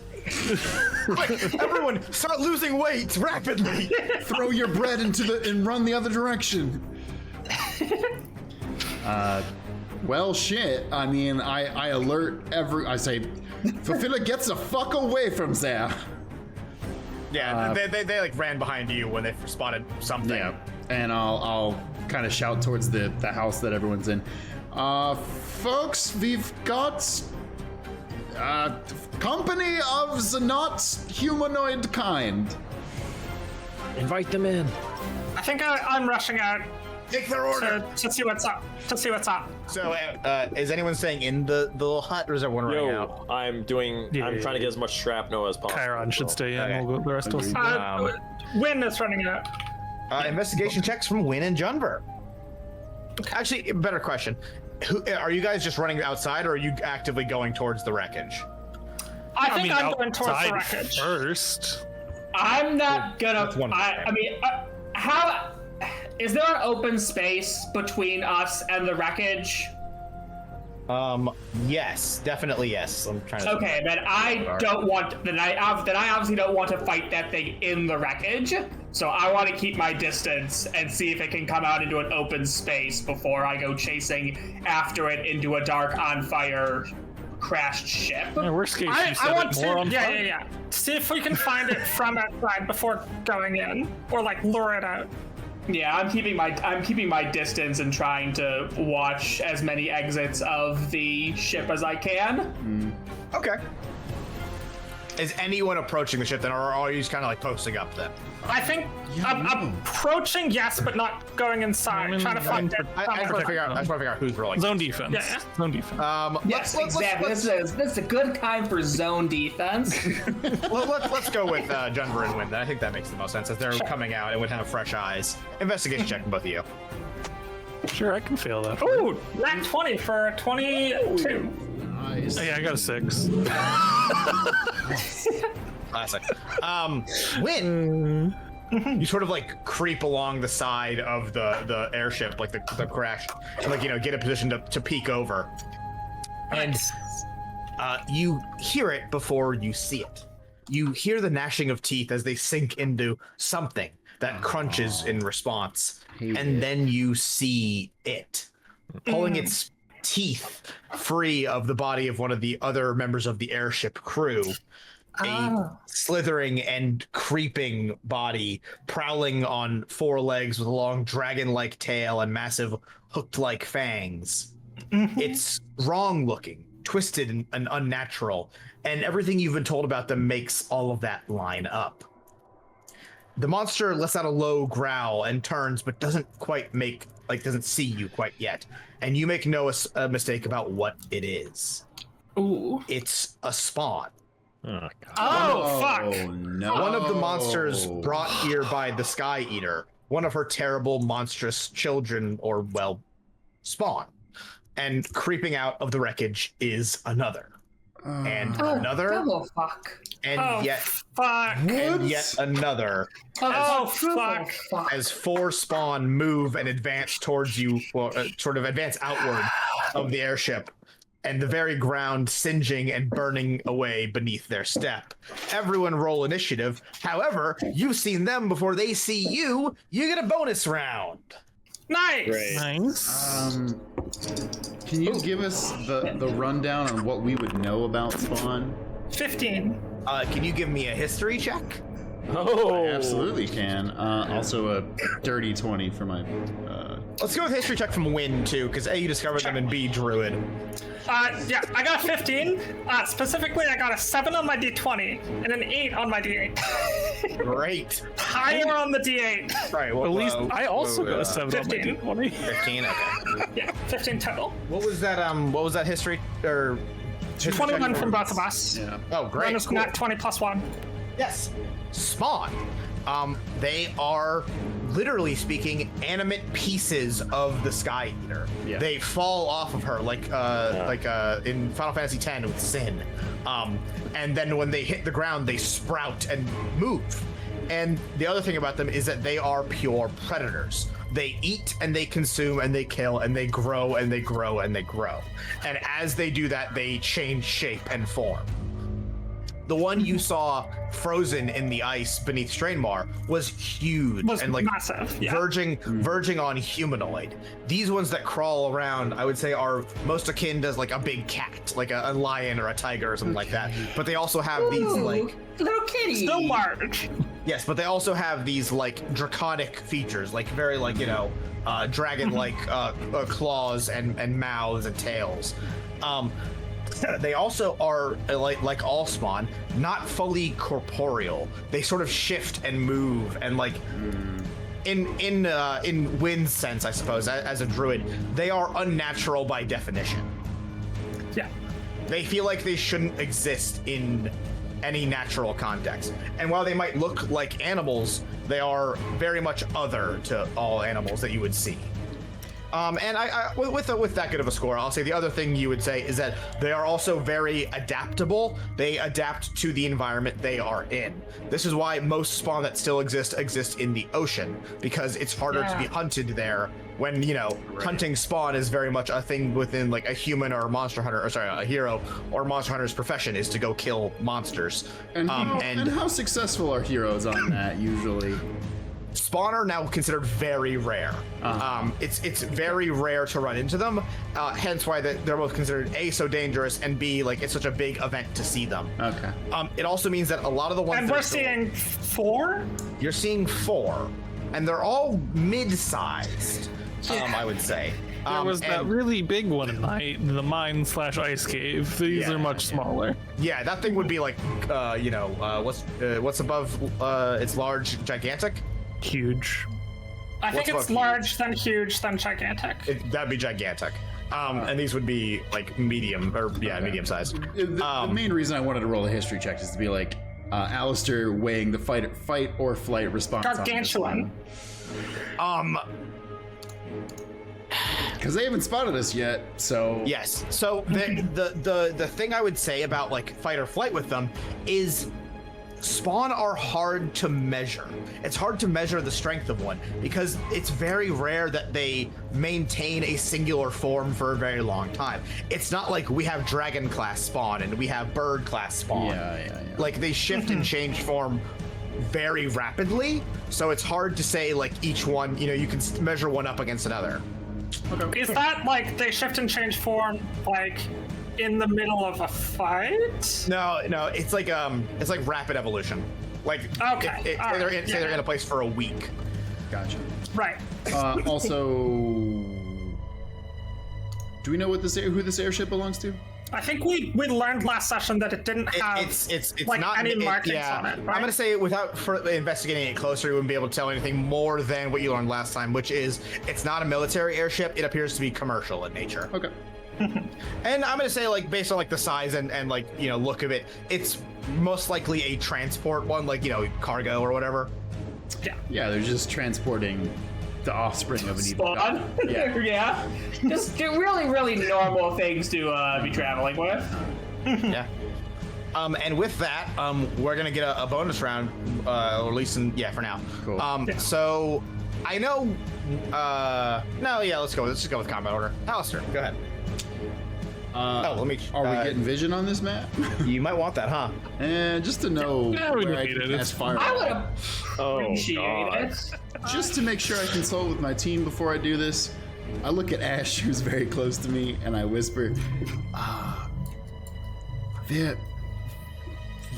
Quick, everyone, start losing weight rapidly. Throw your bread and run the other direction. Well, shit. I mean, I alert I say, Fafilla gets the fuck away from there. Yeah, they like ran behind you when they spotted something. Yeah, and I'll kind of shout towards the house that everyone's in. Folks, we've got company of the not humanoid kind. Invite them in. I think I'm rushing out Take their order. to see what's up. So, is anyone staying in the little hut, or is everyone running out? I'm trying to get as much shrapnel as possible. Chiron should stay in. We'll go, the rest of us. Win is running out. Investigation checks from Win and Junver. Actually, better question. Are you guys just running outside, or are you actively going towards the wreckage? I think I'm going towards the outside wreckage. first. I'm not gonna. That's one I mean, how is there an open space between us and the wreckage? Yes, definitely yes. I'm trying to. Okay, then I don't want. Then I obviously don't want to fight that thing in the wreckage. So I want to keep my distance and see if it can come out into an open space before I go chasing after it into a dark, on fire, crashed ship. Yeah, worst case, I want to. more on fire. Yeah. See if we can find it from outside before going in, or like lure it out. Yeah, I'm keeping my distance and trying to watch as many exits of the ship as I can. Okay. Is anyone approaching the ship then, or are you just kind of like posting up then? I think approaching, yes, but not going inside. Trying to find it. I just want to figure out who's rolling. Zone defense. Yeah. Zone defense. Yes, exactly. This is a good time for zone defense. Let's go with Junver and Wynn. I think that makes the most sense as they're coming out and would have fresh eyes. Investigation check from both of you. Sure, I can fail that. Ooh, nat 20 for 22. Nice. Yeah, I got a 6. Classic. Wynn, you sort of like creep along the side of the airship, like the crash, and like get a position to peek over, and you hear it before you see it. You hear the gnashing of teeth as they sink into something that crunches in response, and then you see it pulling its teeth free of the body of one of the other members of the airship crew. A slithering and creeping body prowling on 4 legs with a long dragon-like tail and massive hooked-like fangs. It's wrong looking, twisted and unnatural, and everything you've been told about them makes all of that line up. The monster lets out a low growl and turns, but doesn't see you quite yet. And you make no mistake about what it is. Ooh. It's a spawn. Oh, God. Oh, fuck. No. One of the monsters brought here by the Sky Eater, one of her terrible, monstrous children, or, well, spawn. And creeping out of the wreckage is another. And another. Oh, fuck. And yet. Fuck. And yet another. Fuck. As 4 spawn move and advance towards you, sort of advance outward of the airship, and the very ground singeing and burning away beneath their step. Everyone roll initiative. However, you've seen them before they see you. You get a bonus round. Nice. Great. Nice. Can you give us the rundown on what we would know about Spawn? 15. Can you give me a history check? Oh, I absolutely can. Also a dirty 20 for my. Let's go with history check from Wynn too, because A, you discovered them, and B, Druid. Yeah, I got a 15. Specifically, I got a 7 on my D20 and an 8 on my D8. Great. Higher on the D8. Right. At least I also got a 7 on my 15. D20. 15. Okay. Yeah, 15 total. What was that? What was that history or? history 21 check from both of us. Yeah. Oh, great. Bonus Cool. nat 20 plus 1. Yes. Spawn. They are, literally speaking, animate pieces of the Sky Eater. Yeah. They fall off of her like in Final Fantasy X with Sin. And then when they hit the ground, they sprout and move. And the other thing about them is that they are pure predators. They eat and they consume and they kill and they grow and they grow and they grow. And as they do that, they change shape and form. The one you saw frozen in the ice beneath Strainmar was huge and like massive, yeah. verging on humanoid. These ones that crawl around, I would say, are most akin to like a big cat, like a lion or a tiger or something like that. But they also have these like little kitty. Still large. yes, but they also have these like draconic features, like very like dragon-like claws and mouths and tails. They also are like all spawn, not fully corporeal. They sort of shift and move, and like in Wynn's sense, I suppose, as a druid, they are unnatural by definition. Yeah. They feel like they shouldn't exist in any natural context. And while they might look like animals, they are very much other to all animals that you would see. And with that good of a score, I'll say the other thing you would say is that they are also very adaptable. They adapt to the environment they are in. This is why most spawn that still exist in the ocean, because it's harder to be hunted there when, hunting spawn is very much a thing within like a human or a monster hunter, or sorry, a hero or monster hunter's profession is to go kill monsters. And how successful are heroes on that usually? Spawn are now considered very rare. It's very rare to run into them, hence why they're both considered A, so dangerous, and B, like it's such a big event to see them. Okay. It also means that a lot of the ones and we're seeing 4? You're seeing 4, and they're all mid-sized, I would say. There was that really big one tonight, the mine/ice cave. These are much smaller. Yeah, that thing would be like, what's above? It's large, gigantic. Huge. I think it's large, then huge, then gigantic. That'd be gigantic. And these would be like medium, or medium size. The main reason I wanted to roll a history check is to be like, Alistair weighing the fight or flight response. Gargantuan. Because they haven't spotted us yet, so yes. So the thing I would say about like fight or flight with them is spawn are hard to measure. It's hard to measure the strength of one because it's very rare that they maintain a singular form for a very long time. It's not like we have dragon class spawn and we have bird class spawn. Yeah. Like they shift and change form very rapidly, so it's hard to say like each one, you can measure one up against another. Okay. Is that like they shift and change form like in the middle of a fight? No, it's like rapid evolution. Like okay, say they're in a place for a week. Gotcha. Right. Also, do we know who this airship belongs to? I think we learned last session that it didn't have it's like not any markings on it. Right? I'm gonna say without investigating it closer, you wouldn't be able to tell anything more than what you learned last time, which is it's not a military airship. It appears to be commercial in nature. Okay. And I'm gonna say like based on like the size and like look of it, it's most likely a transport one, like cargo or whatever. Yeah, they're just transporting the offspring of an evil Spawn. god. Yeah. Just really, really normal things to be traveling with. Yeah. And with that, we're gonna get a bonus round, or at least for now. Cool. So I know. Let's go. Let's just go with combat order. Alistair, go ahead. Are we getting vision on this map? You might want that, huh? And just to know where I can cast fire. I would appreciate it. Just to make sure I consult with my team before I do this, I look at Ash, who's very close to me, and I whisper,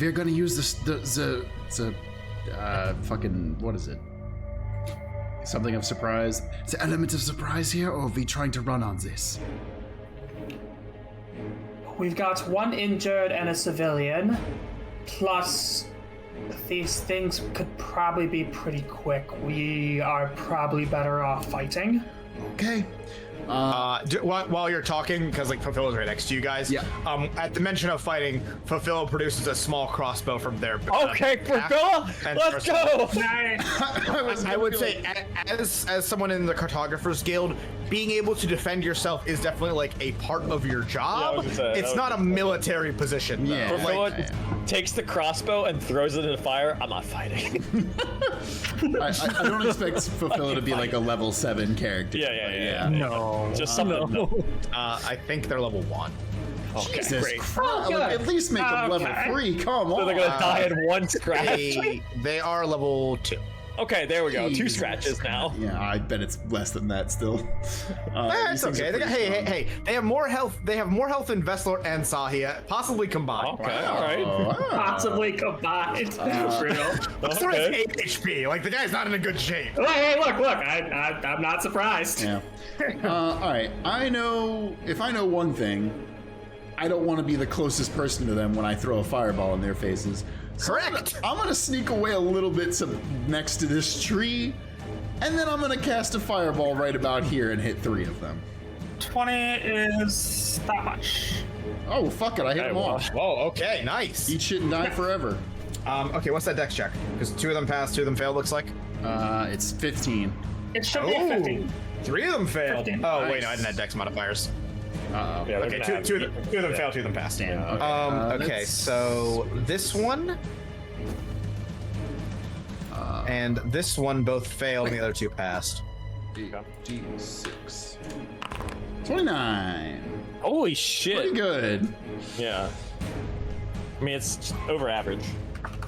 we're gonna use the fucking, what is it? Something of surprise? The element of surprise here, or are we trying to run on this? We've got one injured and a civilian, plus these things could probably be pretty quick. We are probably better off fighting. Okay. While you're talking, because like Fulfill is right next to you guys. Yeah. At the mention of fighting, Fulfill produces a small crossbow from their. Okay, Fulfill, let's go. I would say, as someone in the Cartographers Guild, being able to defend yourself is definitely like a part of your job. It's not a military position. Yeah. Fulfill takes the crossbow and throws it in the fire. I'm not fighting. I don't expect Fulfill to be like a level 7 character. Yeah. No. Just something. No. I think they're level 1. Okay, Jesus great. Christ, at least make them level 3. Come on. So they're gonna die in one scratch. They are level 2. Okay, there we go. 2 Jesus scratches now. Yeah, I bet it's less than that still. That's okay. Hey, they have more health. They have more health than Vessler and Sahia, possibly combined. Okay, all right. Possibly combined. Vessler is 8 HP. Like the guy's not in a good shape. Hey, look! I'm not surprised. Yeah. All right. If I know one thing, I don't want to be the closest person to them when I throw a fireball in their faces. Correct. I'm gonna sneak away a little bit next to this tree, and then I'm gonna cast a fireball right about here and hit 3 of them. 20 is that much. Oh, fuck it, I hit them all. Oh, okay, nice. Eat shit and die forever. Okay, what's that dex check? Because 2 of them passed, 2 of them failed, looks like. It's 15. It should be a 15. 3 of them failed. 15. Oh, wait, no, I didn't have dex modifiers. Uh-oh. Yeah, Okay, two of them failed, 2 of them passed. Damn. Okay, let's- so this one and this one both failed, and the other 2 passed. D6. 29. Holy shit. Pretty good. Yeah. I mean, it's over average.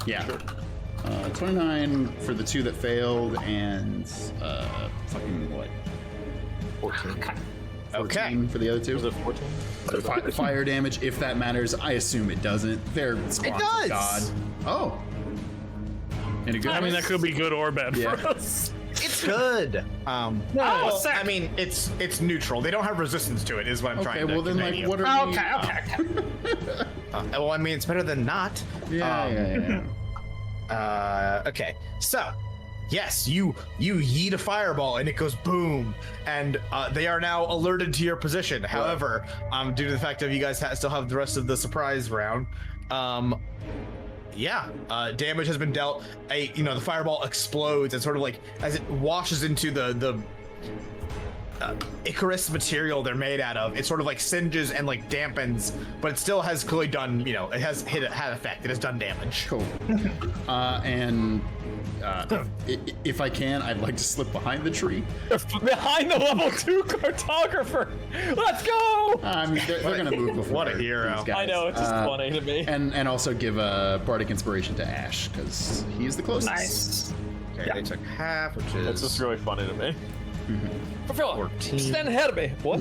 Yeah. 29 for the 2 that failed, and fucking what? 14. Okay. 14 for the other 2. Was it 14? Fire damage, if that matters. I assume it doesn't. They're squads does! of God. Oh. In a good I mean, that could be good or bad Yeah. for us. It's good. Oh, sick. I mean, it's neutral. They don't have resistance to it, is what I'm Okay, trying to well then, convey like, to what you. are we... Okay. Well, I mean, it's better than not. Yeah. Okay, so yes, you yeet a fireball and it goes boom, and they are now alerted to your position. However, due to the fact that you guys still have the rest of the surprise round, damage has been dealt. The fireball explodes and sort of like as it washes into the Icarus material they're made out of, it sort of like singes and like dampens, but it still has clearly done, it has had effect. It has done damage. Cool. If I can, I'd like to slip behind the tree. Behind the level 2 cartographer. Let's go. I mean, they're gonna move before. What a hero. these guys. I know, it's just funny to me. And also give a bardic inspiration to Ash because he's the closest. Nice. Okay, they took half, which is It's just really funny to me. Fulfill 14. Stand ahead of me. What?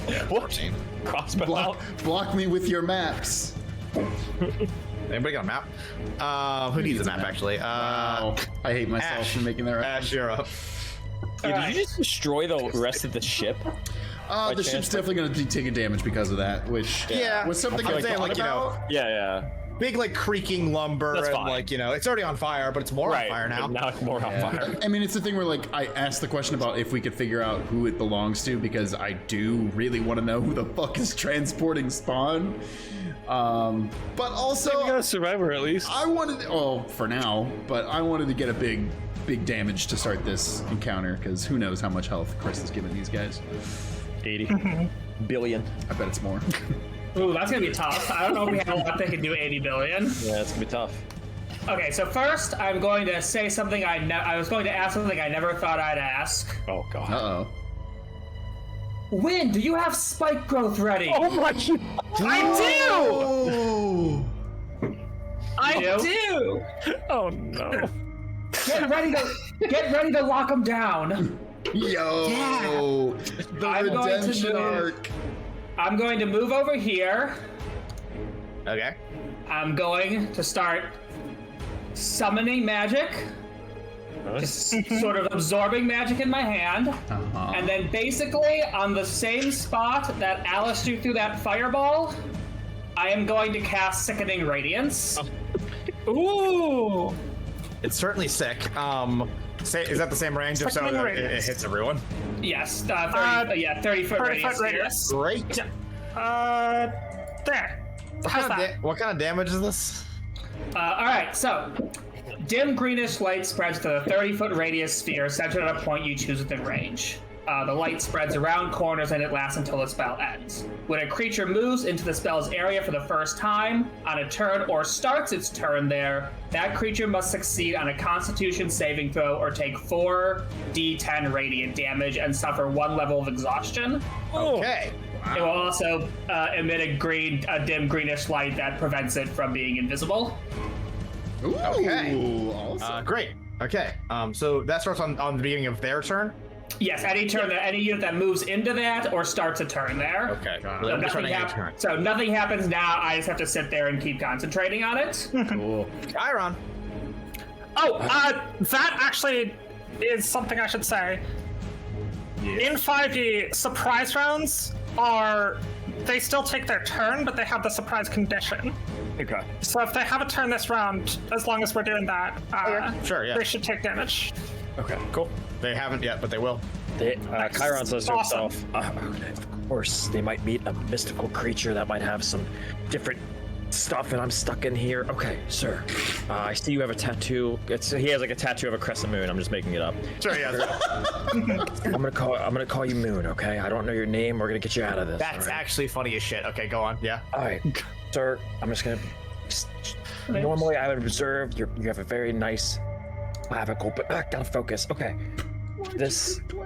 Yeah, 14. Crossbow out. Block me with your maps. Anybody got a map? Who needs a map, actually? Oh, I hate myself Ash. for making that. Ash, you're up. Yeah, did you just destroy the rest of the ship? The chance, ship's definitely going to be taking damage because of that, which Yeah. was something I'm I saying, thought like, about. Yeah. Big, like, creaking lumber, That's and, fine. like, it's already on fire, but it's more Right. on fire now. Now it's more on fire. I mean, it's the thing where, like, I asked the question about if we could figure out who it belongs to because I do really want to know who the fuck is transporting Spawn. But also, We got a survivor at least. I wanted, for now, but I wanted to get a big damage to start this encounter because who knows how much health Chris is giving these guys. 80 billion. I bet it's more. Ooh, that's gonna be tough. I don't know if we have a lot that can do 80 billion. Yeah, it's gonna be tough. Okay, so first I'm going to say something I was going to ask something I never thought I'd ask. Oh god. Uh-oh. Wind, do you have spike growth ready? Oh my god. Oh! I do. Oh no. Get ready to lock them down. Yo! The I'm going to redemption move. arc! I'm going to move over here. Okay. I'm going to start summoning magic. Just sort of absorbing magic in my hand. Uh-huh. And then basically on the same spot that Alice threw through that fireball, I am going to cast Sickening Radiance. Ooh. It's certainly sick. Is that the same range? If so, Sickening it radius. hits everyone. Yes, 30 foot 30 radius. foot radius. Great. There. How's that? What kind of damage is this? All right, so dim greenish light spreads to the 30-foot radius sphere centered at a point you choose within range. The light spreads around corners and it lasts until the spell ends. When a creature moves into the spell's area for the first time on a turn or starts its turn there, that creature must succeed on a Constitution saving throw or take 4d10 radiant damage and suffer 1 level of exhaustion. Okay. It will also emit a dim greenish light that prevents it from being invisible. Ooh, Okay. awesome. Great. Okay. So that starts on the beginning of their turn. Yes, any unit that moves into that or starts a turn there. Okay. So nothing happens now. I just have to sit there and keep concentrating on it. Cool. Chiron. Oh, that actually is something I should say. In 5e, surprise rounds they still take their turn, but they have the surprise condition. Okay. So if they have a turn this round, as long as we're doing that, Sure, yeah. they should take damage. Okay. Cool. They haven't yet, but they will. Chiron says to Awesome. himself, of course, they might meet a mystical creature that might have some different stuff and I'm stuck in here. Okay, sir. I see you have a tattoo. He has like a tattoo of a crescent moon. I'm just making it up. Sure, yeah. I'm gonna call you Moon, okay? I don't know your name. We're gonna get you out of this. That's actually funny as shit. Okay, go on. Yeah. All right, sir. I'm just gonna. Normally, I would observe you have a very nice clavicle, but gotta focus. Okay.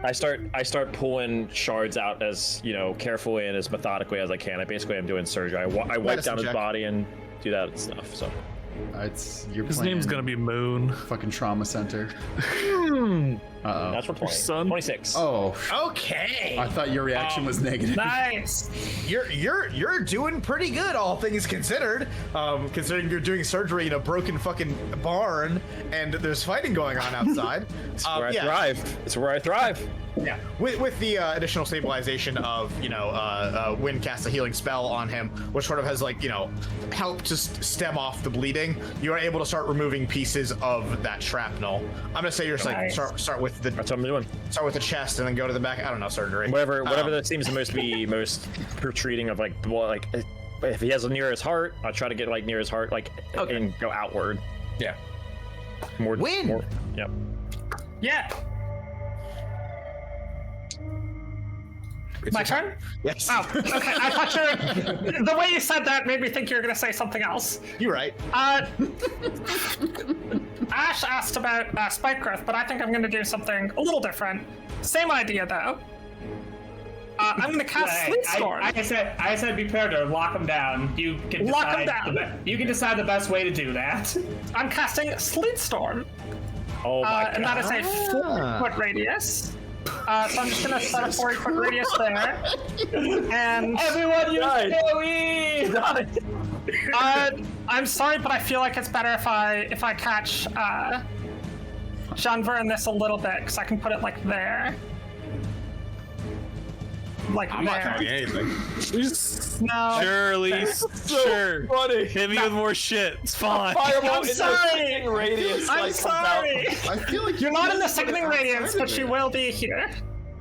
I start pulling shards out as carefully and as methodically as I can. I basically am doing surgery. I wipe down his body and do that stuff. So His name's gonna be Moon. Fucking trauma center. Uh-oh. That's for 20. Son. 26. Oh. Okay. I thought your reaction was negative. Nice. You're doing pretty good, all things considered. Considering you're doing surgery in a broken fucking barn and there's fighting going on outside. It's where I thrive. It's where I thrive. Yeah. With the additional stabilization of Wind casts a healing spell on him, which sort of has helped to stem off the bleeding. You are able to start removing pieces of that shrapnel. I'm gonna say you're just start with the. That's what I'm doing. Start with the chest and then go to the back. I don't know, surgery. Whatever that seems to most protruding of if he has it near his heart, I'll try to get near his heart, and go outward. Yeah. More. Yep. Yeah. My turn? Yes. Oh, okay. I thought the way you said that made me think you were going to say something else. You're right. Ash asked about spike growth, but I think I'm going to do something a little different. Same idea, though. I'm going to cast Sleet Storm. I said be prepared to lock him down. You can you can decide the best way to do that. I'm casting Sleet Storm. Oh my god. And that is a 4-foot radius. So I'm just gonna set a 40-foot radius there. And everyone use AoE! I'm sorry, but I feel like it's better if I catch Janver in this a little bit, because I can put it there. I'm not counting anything. No. Sure, Elise. Sure. Funny. Hit me with more shit. It's fine. I'm sorry. Radius, I'm sorry. I feel like You're not in the sickening radiance, but you will be here.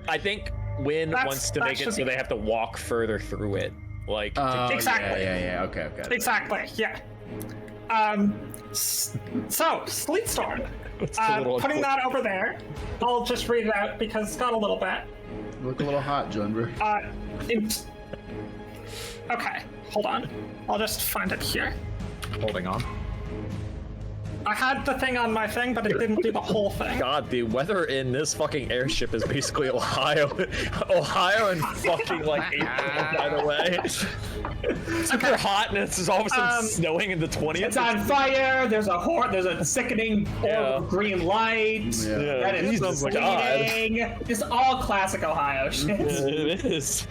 I think Win wants to make it so they have to walk further through it. Exactly. Yeah. Okay. Exactly. Yeah. So Sleet Storm. Putting that over there. I'll just read it out because it's got a little bit. You look a little hot, Junver. Okay, hold on. I'll just find it here. Holding on. I had the thing on my thing, but it didn't do the whole thing. God, the weather in this fucking airship is basically Ohio and fucking April, by the way. Super hot, and it's all of a sudden snowing in the 20th. It's on fire. There's a sickening orb of green light. Yeah. That is bleeding. It's all classic Ohio shit. It is.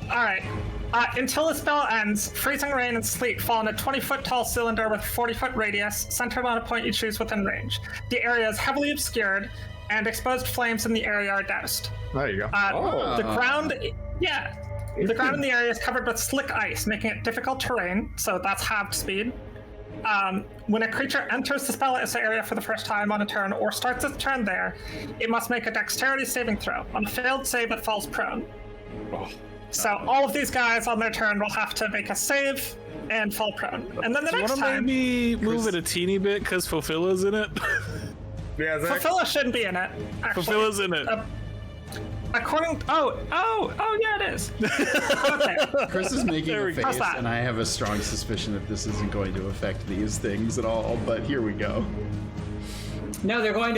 All right. Until the spell ends, freezing rain and sleet fall in a 20-foot tall cylinder with a 40-foot radius, centered on a point you choose within range. The area is heavily obscured, and exposed flames in the area are doused. There you go. The ground in the area is covered with slick ice, making it difficult terrain, so that's halved speed. When a creature enters the spell area for the first time on a turn or starts its turn there, it must make a dexterity saving throw. On a failed save, it falls prone. So all of these guys on their turn will have to make a save and fall prone. And then the next time... maybe move it a teeny bit because Fofilla's in it? Yeah, Fofilla shouldn't be in it, actually. Fofilla's in it. According... Oh, yeah, it is. Okay. Chris is making a face, How's that? and I have a strong suspicion that this isn't going to affect these things at all, but here we go. No, they're going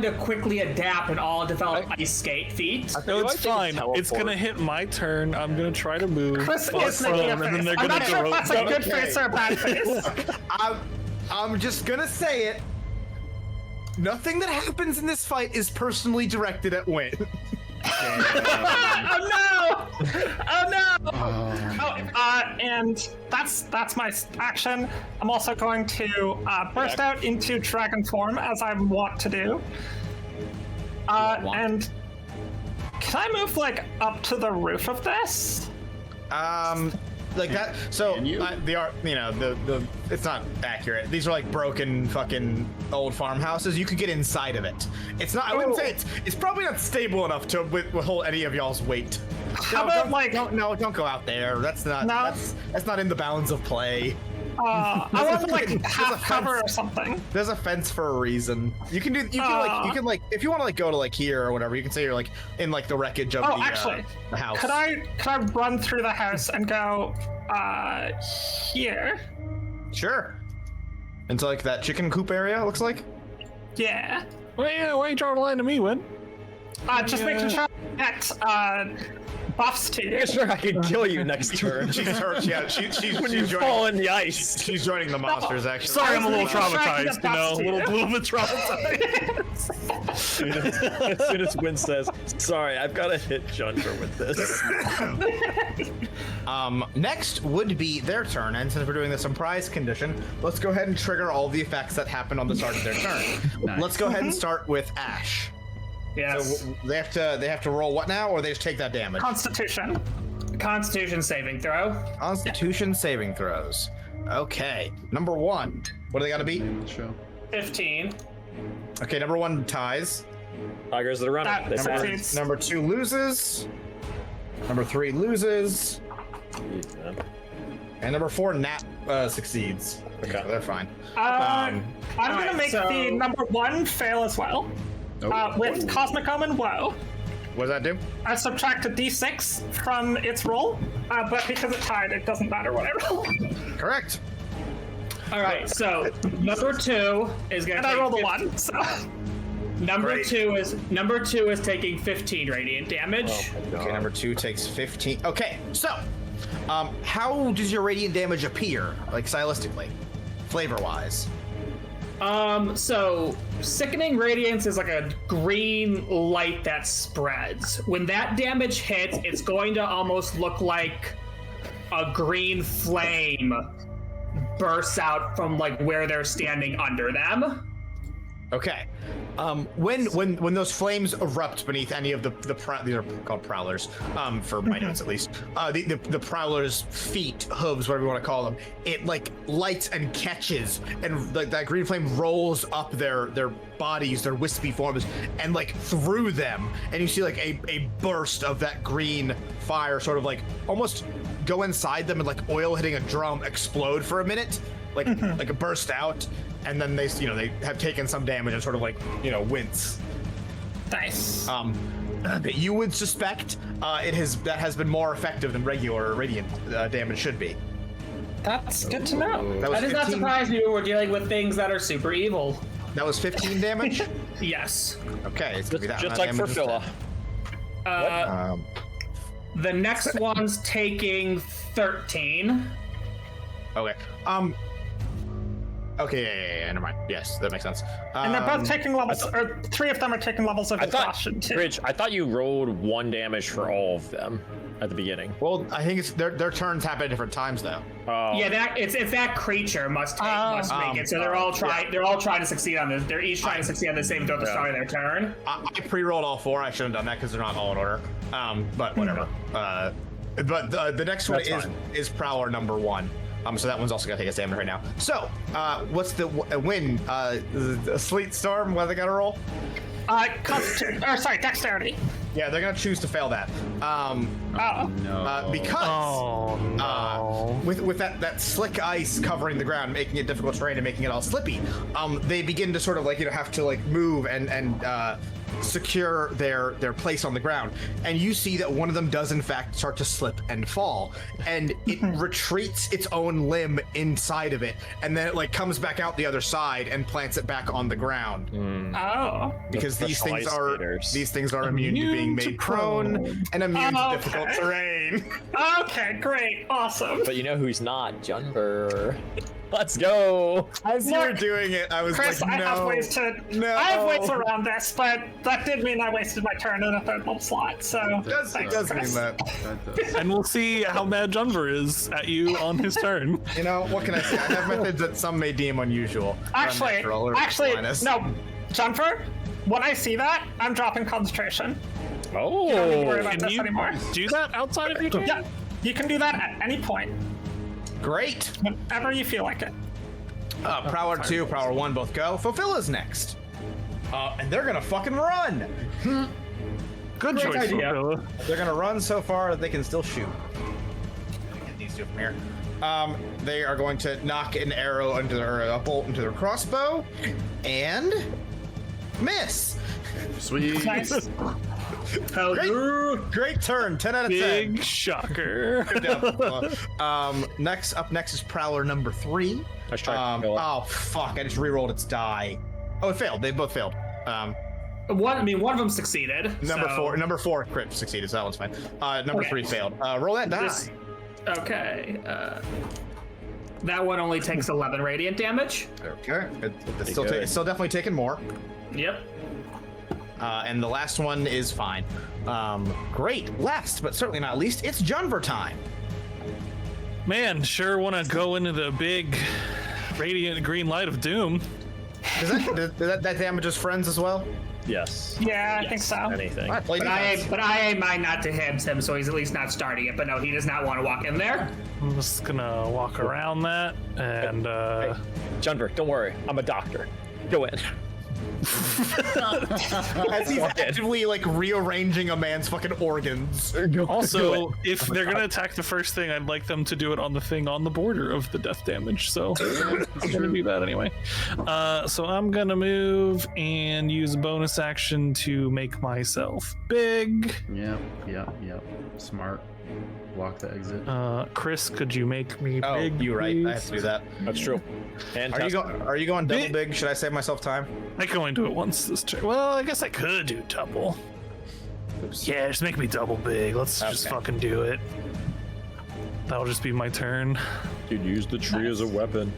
to quickly adapt and all develop ice skate feet. No, it's fine. It's gonna hit my turn. I'm gonna try to move. Chris is making a face. and then they're I'm gonna not sure if that's a good face or a bad face. I'm just gonna say it. Nothing that happens in this fight is personally directed at Win. Oh no! And that's my action. I'm also going to burst out into dragon form, as I want to do. And can I move up to the roof of this? like that. So Can you? they are, the it's not accurate. These are like broken fucking old farmhouses. You could get inside of it. It's not. I wouldn't say it's probably not stable enough to withhold any of y'all's weight. How about don't go out there. That's not that's not in the bounds of play. I want like half cover or something. There's a fence for a reason. You can if you want to like go to like here or whatever. You can say you're like in like the wreckage of the house. Could I run through the house and go here? Sure. Into like that chicken coop area. It looks like. Yeah. Well, yeah, why are you drawing a line to me, Win? Just making sure that buffs to you. Sure, I can kill you next turn. She's hurt. Yeah, she's when you fall in the ice. She's joining the monsters. Actually. Sorry, I'm a little Sure, traumatized. A little bit traumatized. As soon as Win says, "Sorry, I've got to hit Jundra with this." Next would be their turn, and since we're doing this on prize condition, let's go ahead and trigger all the effects that happen on the start of their turn. Nice. Let's go ahead and start with Ash. Yes. So they have to roll what now, or they just take that damage? Constitution. Constitution saving throw. Constitution saving throws. Okay, number 1. What do they got to beat? Show. 15. Okay, number 1 ties. Tigers that are running. That They matter. succeeds. Number 2 loses. Number 3 loses. And number 4 succeeds. Okay. So they're fine. I'm gonna Alright, make the number 1 fail as well. With Cosmic Omen Woe. What does that do? I subtract a d6 from its roll, but because it tied, it doesn't matter what I roll. Correct. All right, so number 2 is gonna. And I rolled a 1, so. Number two is taking 15 radiant damage. Okay, number 2 takes 15. Okay, so how does your radiant damage appear, like stylistically, flavor-wise? So sickening radiance is like a green light that spreads. When that damage hits, it's going to almost look like a green flame bursts out from like where they're standing under them. Okay. When those flames erupt beneath any of these are called prowlers, for my notes at least, the prowlers' feet, hooves, whatever you want to call them, it like lights and catches, and like that green flame rolls up their bodies, their wispy forms, and like through them, and you see like a burst of that green fire, sort of like almost go inside them, and like oil hitting a drum explode for a minute, like a burst out. And then they have taken some damage and sort of like, wince. Nice. You would suspect that has been more effective than regular radiant damage should be. That's good to know. That was That does not 15 surprise me when we're dealing with things that are super evil. That was 15 damage. Yes. Okay, it's gonna be that Just amount like of for damage Phila. The next one's taking 13. Okay. Okay, yeah, never mind. Yes, that makes sense. And they're both taking levels, or 3 of them are taking levels of exhaustion too. Prij, I thought you rolled 1 damage for all of them at the beginning. Well, I think it's their turns happen at different times though. Yeah, it's that creature must make it. So they're all trying to succeed on this. They're each trying to succeed on the same throw at the start of their turn. I pre-rolled all 4. I shouldn't have done that because they're not all in order. But whatever. But the next one is Prowler number 1. So that one's also gonna take us damage right now. So, what's the win? The Sleet Storm, what are they gotta roll? Dexterity. Yeah, they're gonna choose to fail that. Because with that slick ice covering the ground, making it difficult terrain and making it all slippy, they begin to sort of like have to like move and secure their place on the ground, and you see that one of them does in fact start to slip and fall, and it retreats its own limb inside of it, and then it like comes back out the other side and plants it back on the ground. Because these things are immune to being made prone and immune to difficult terrain. Okay, great, awesome. But you know who's not? Junver. Let's go. As you were doing it, I was Chris, like, no. I have ways around this, but that did mean I wasted my turn in a 3rd level slot, so It does mean that. And we'll see how mad Junver is at you on his turn. What can I say? I have methods that some may deem unusual. Actually, no, Junfer, when I see that, I'm dropping concentration. Oh, You don't need to worry about Can this you anymore. do that outside of your turn? Yeah. You can do that at any point, Great. whenever you feel like it. Prowler 2, Prowler 1 both go. Fulfill is next. And they're gonna fucking run. Good choice, idea. Phil. They're gonna run so far that they can still shoot. Get these two from here. They are going to knock an arrow into a bolt into their crossbow, and miss. Sweet. Nice. Hell yeah. Great turn. 10 out of 10. Big shocker. Good job. Next is Prowler number 3. Let's try. Oh fuck! I just rerolled its die. Oh, it failed. They both failed. One of them succeeded. Number four crit succeeded, so that one's fine. Number Okay. 3 failed. Roll that die. Okay. That one only takes 11 radiant damage. Okay. It's good. still definitely taking more. Yep. And the last one is fine. Great. Last, but certainly not least, it's Junver time. Man, sure want to go into the big radiant green light of doom. Does that damages friends as well? Yes. Yeah, I think so. Anything. All right, play defense. But I aim mine not to him, so he's at least not starting it. But no, he does not want to walk in there. I'm just gonna walk around that and Junver, don't worry. I'm a doctor. Go in. As he's actively like rearranging a man's fucking organs. also, if they're gonna attack the first thing, I'd like them to do it on the thing on the border of the death damage. So I'm gonna do that anyway. So I'm gonna move and use a bonus action to make myself big. Yep. Smart. Block the exit. Chris, could you make me Oh, big? you're right. I have please? to do that. That's true. And Are you going double big? Should I save myself time? I can only do it once this turn. Well, I guess I could do double. Oops. Yeah, just make me double big. Let's just Okay. fucking do it. That'll just be my turn. Dude, use the tree as a weapon.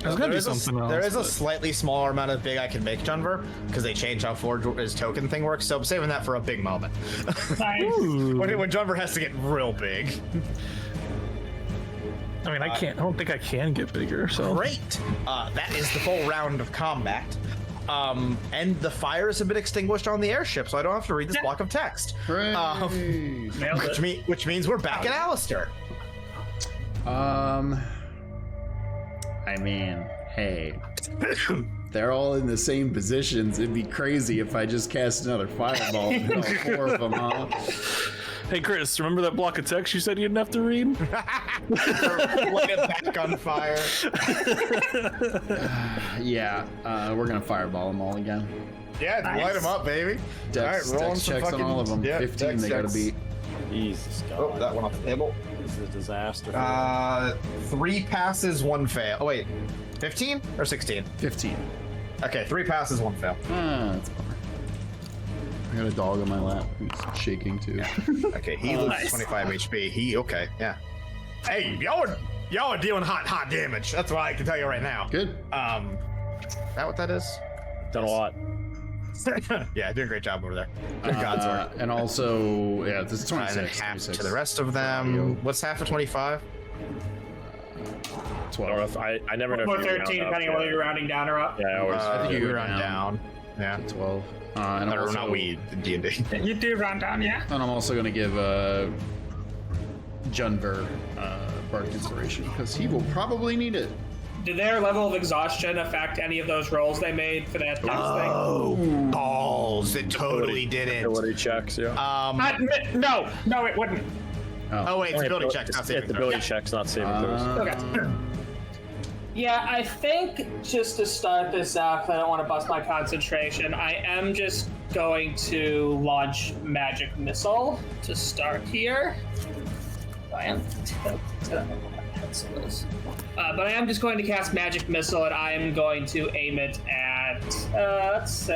There's gonna There be is something else. There is a but- slightly smaller amount of big I can make, Junver, because they changed how Forge's token thing works. So I'm saving that for a big moment. Nice. when Junver has to get real big. I mean, I don't think I can get bigger. So Great. That is the full round of combat. And the fires have been extinguished on the airship, so I don't have to read this block of text. Hooray. Which means we're back at Alistair. I mean, hey, they're all in the same positions. It'd be crazy if I just cast another fireball and hit all 4 of them, huh? hey, Chris, remember that block of text you said you didn't have to read? Light it back on fire. Yeah, we're gonna fireball them all again. Yeah, light them up, baby. Dex, rolling dex some checks on all of them. yeah, 15 dex they gotta checks. beat. Jesus God. Oh, that went off the table. This is a disaster. 3 passes, 1 fail. Oh wait, 15 or 16? 15. Okay, 3 passes, 1 fail. That's a bummer. I got a dog on my lap who's shaking too. Okay, he loses Nice. 25 HP. Okay, yeah. Hey, y'all are dealing hot damage. That's what I can tell you right now. Good. Is that what that is? Done a lot. Yeah, doing a great job over there. God's work. And also, yeah, this is And then 26. half 26. to the rest of them. What's half of 25? 12. I never know. Or if you round 13, up, depending on whether you're rounding down or up. Yeah, I always. I think you you go run down. Yeah. 12. And Or also, not we, D&D. You do run down, yeah. And I'm also going to give Junver Bardic Inspiration because he will probably need it. Did their level of exhaustion affect any of those rolls they made for that text Oh, balls. It totally didn't. Ability checks, yeah. No, it wouldn't. Oh, wait, it's Only ability abil- checks, not it's saving throws. ability checks, not saving throws. Okay. Yeah, I think just to start this off, I don't want to bust my concentration. I am just going to launch Magic Missile to start here. I am. But I am just going to cast Magic Missile, and I am going to aim it at, let's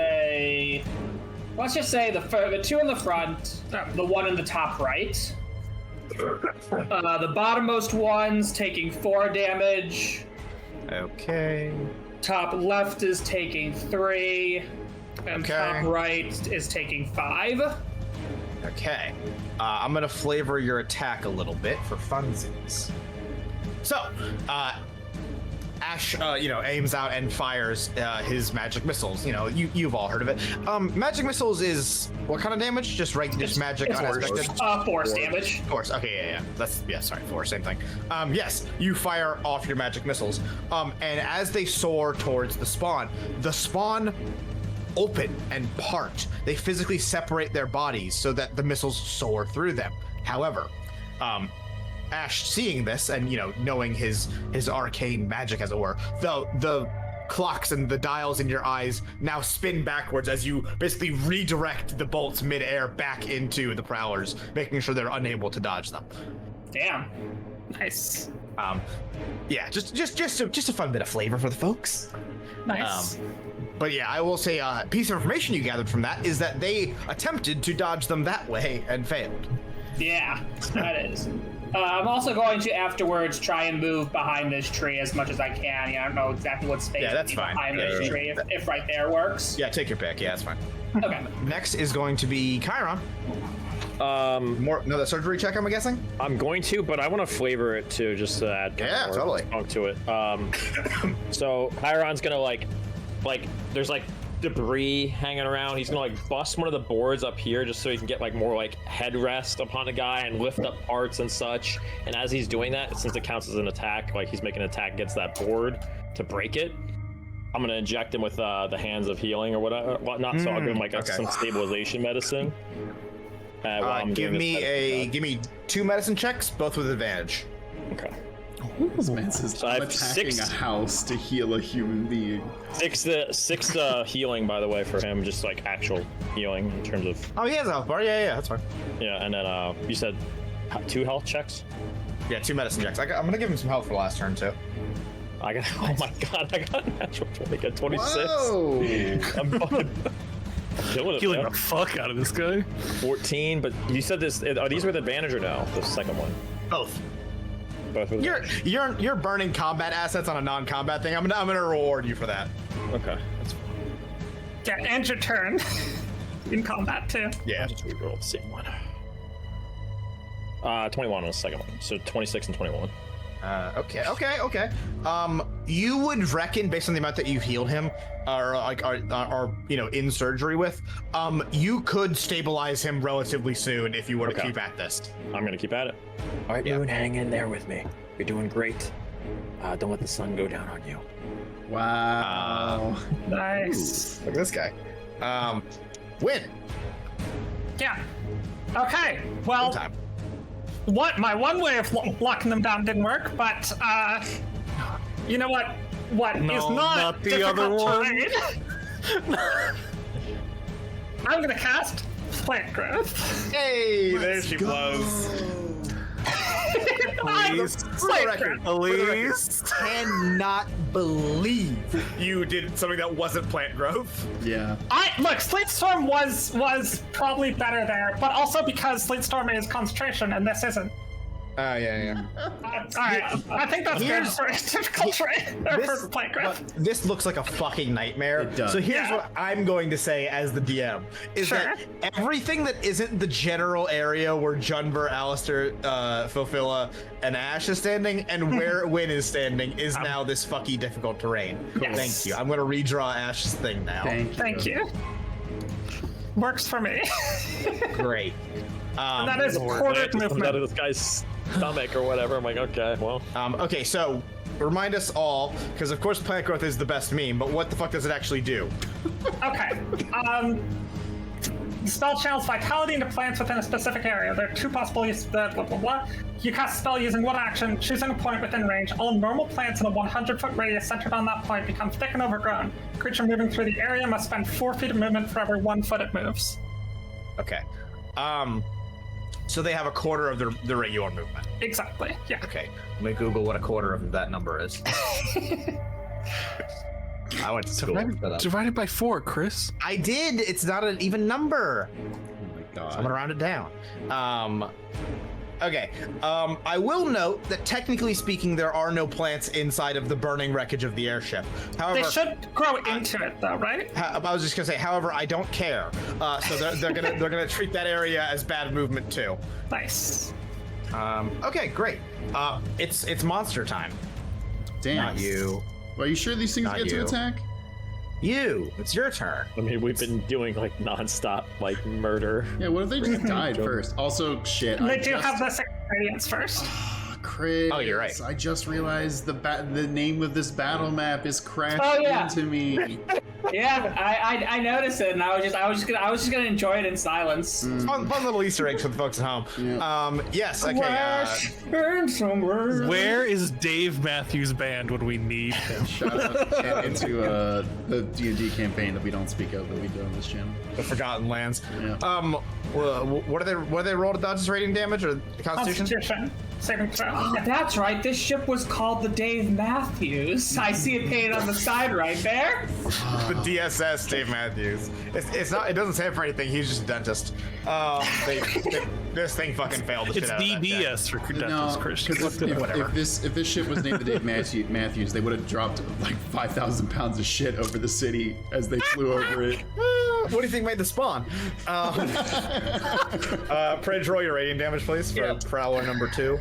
just say the 2 in the front, the 1 in the top right. The bottommost one's taking 4 damage. Okay. Top left is taking 3, and Okay. top right is taking 5. Okay. I'm going to flavor your attack a little bit for funsies. So, Ash, aims out and fires his magic missiles. You've all heard of it. Magic missiles is what kind of damage? Just magic unaspected? Force damage. Force. Okay, yeah. Sorry, force. Same thing. Yes, you fire off your magic missiles. And as they soar towards the spawn open and part. They physically separate their bodies so that the missiles soar through them. However, Ash, seeing this and knowing his arcane magic, as it were, the clocks and the dials in your eyes now spin backwards as you basically redirect the bolts midair back into the prowlers, making sure they're unable to dodge them. Damn. Nice. Yeah, just a fun bit of flavor for the folks. Nice. But yeah, I will say a piece of information you gathered from that is that they attempted to dodge them that way and failed. Yeah, that is. I'm also going to afterwards try and move behind this tree as much as I can. I don't know exactly what space that's fine. behind this tree, if right there works. Yeah, take your pick. Yeah, that's fine. Okay. Next is going to be Chiron. Another surgery check, I'm guessing? I'm going to, but I want to flavor it too, just to add more totally spunk to it. So Chiron's gonna there's debris hanging around. He's gonna bust one of the boards up here just so he can get more headrest upon the guy and lift up parts and such. And as he's doing that, since it counts as an attack, he's making an attack against that board to break it, I'm gonna inject him with the hands of healing or whatnot. So I'll give him some stabilization medicine. Give me 2 medicine checks, both with advantage. Okay. This man says, so I'm attacking a house to heal a human being. 6 healing, by the way, for him, just actual healing in terms of. Oh, he has a health bar. Yeah, that's fine. Yeah, and then you said 2 health checks. Yeah, 2 medicine checks. I'm gonna give him some health for the last turn too. Oh my god! I got a natural 20. I got 26. Whoa. I'm fucking killing it. Killing the fuck out of this guy. 14, but you said this. Are these with advantage or no? The second one. Both. Both with advantage. You're burning combat assets on a non-combat thing. I'm gonna reward you for that. Okay. That's fine. Yeah, and your turn in combat too. Yeah. Just reroll the same one. 21 on the second one, so 26 and 21. Okay. You would reckon, based on the amount that you've healed him, are in surgery with, you could stabilize him relatively soon if you were to keep at this. I'm gonna keep at it. All right, Moon, hang in there with me. You're doing great. Don't let the sun go down on you. Wow. Nice. Look at this guy. Win. Yeah. Okay. Well. Time. My one way of locking them down didn't work, but you know what? No, is not the difficult other one. terrain? I'm gonna cast Plant Growth. Hey, there she blows. Elise, cannot believe you did something that wasn't plant growth. Yeah. Look, Sleet Storm was probably better there, but also because Sleet Storm is concentration and this isn't. Yeah. Alright, I think that's good for difficult terrain for plant growth. This looks like a fucking nightmare. It does. So here's what I'm going to say as the DM is that everything that isn't the general area where Junver, Alistair, Philphila, and Ash is standing, and where Win is standing, is now this fucking difficult terrain. Yes. Thank you. I'm going to redraw Ash's thing now. Thank you. Works for me. Great. And that is quarter movement. Out of this guy's stomach or whatever. I'm like, okay, well. Okay, so remind us all, because of course plant growth is the best meme, but what the fuck does it actually do? Okay. The spell channels vitality into plants within a specific area. There are 2 possible uses. Blah, blah, blah. You cast a spell using one action, choosing a point within range. All normal plants in a 100-foot radius centered on that point become thick and overgrown. Creature moving through the area must spend 4 feet of movement for every 1 foot it moves. Okay. So they have a quarter of the regular movement. Exactly, yeah. Okay, let me Google what a quarter of that number is. I went to school for that. Divided by 4, Chris. I did. It's not an even number. Oh my god. So I'm gonna round it down. Okay. I will note that technically speaking, there are no plants inside of the burning wreckage of the airship. However, they should grow into it, though, right? I was just gonna say. However, I don't care. So they're gonna treat that area as bad movement too. Nice. Okay, great. It's monster time. Damn. Not you. Are you sure these things Not get to you. attack? You. It's your turn. I mean, we've been doing like nonstop like murder. Yeah, what if they just died first? Also, shit. They do have this experience first. Chris, Oh, you're right. I just realized the name of this battle map is crashed into me. Yeah, I noticed it, and I was just gonna enjoy it in silence. Fun little Easter eggs for the folks at home. Yeah. Yes. Okay. Where is Dave Matthews Band when we need him? Shout out to the D&D campaign that we don't speak of that we do on this channel. The Forgotten Lands. Yeah. What are they roll to dodge rating damage or Constitution? Constitution. Saving throw. Oh, that's right. This ship was called the Dave Matthews. I see it painted on the side right there. The DSS Dave Matthews. It's not. It doesn't stand for anything. He's just a dentist. This thing fucking failed. The It's shit out of that deck. DDS for No, dentist Christian. if this ship was named the Dave Matthews, they would have dropped like 5,000 pounds of shit over the city as they flew over it. What do you think made the spawn? Prij, roll your rating damage, please, for Prowler number 2.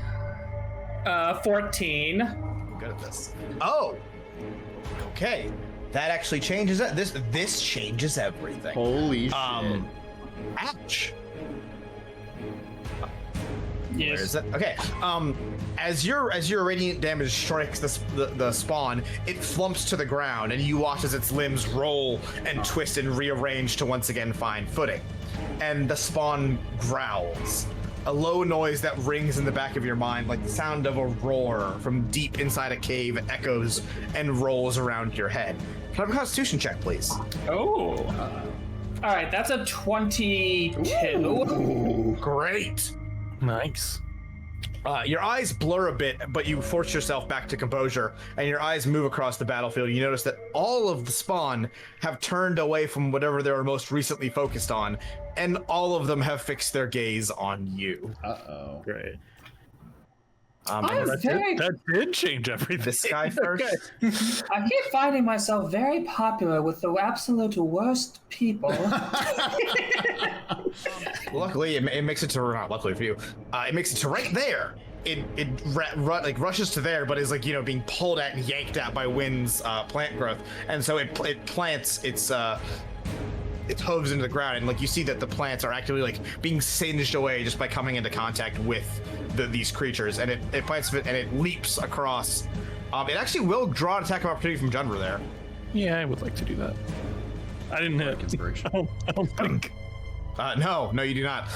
14. I'm good at this. Oh. Okay. That actually changes it. This changes everything. Holy shit. Ouch. Yes. Where is it? Okay. As your radiant damage strikes the spawn, it flumps to the ground, and you watch as its limbs roll and twist and rearrange to once again find footing. And the spawn growls, a low noise that rings in the back of your mind like the sound of a roar from deep inside a cave. It echoes and rolls around your head. Can I have a Constitution check, please? Oh. All right, that's a 22. Ooh, great. Nice. Your eyes blur a bit, but you force yourself back to composure, and your eyes move across the battlefield. You notice that all of the spawn have turned away from whatever they were most recently focused on, and all of them have fixed their gaze on you. Uh-oh. Great. That did change everything. This guy first. I keep finding myself very popular with the absolute worst people. Luckily, it makes it to, not luckily for you, it makes it to right there. It rushes to there, but is being pulled at and yanked at by wind's plant growth, and so it plants its hooves into the ground, and you see that the plants are actively being singed away just by coming into contact with these creatures, and it plants it and it leaps across. It actually will draw an attack of opportunity from Junver there. Yeah, I would like to do that. I didn't hit. Inspiration. I don't think. No, you do not.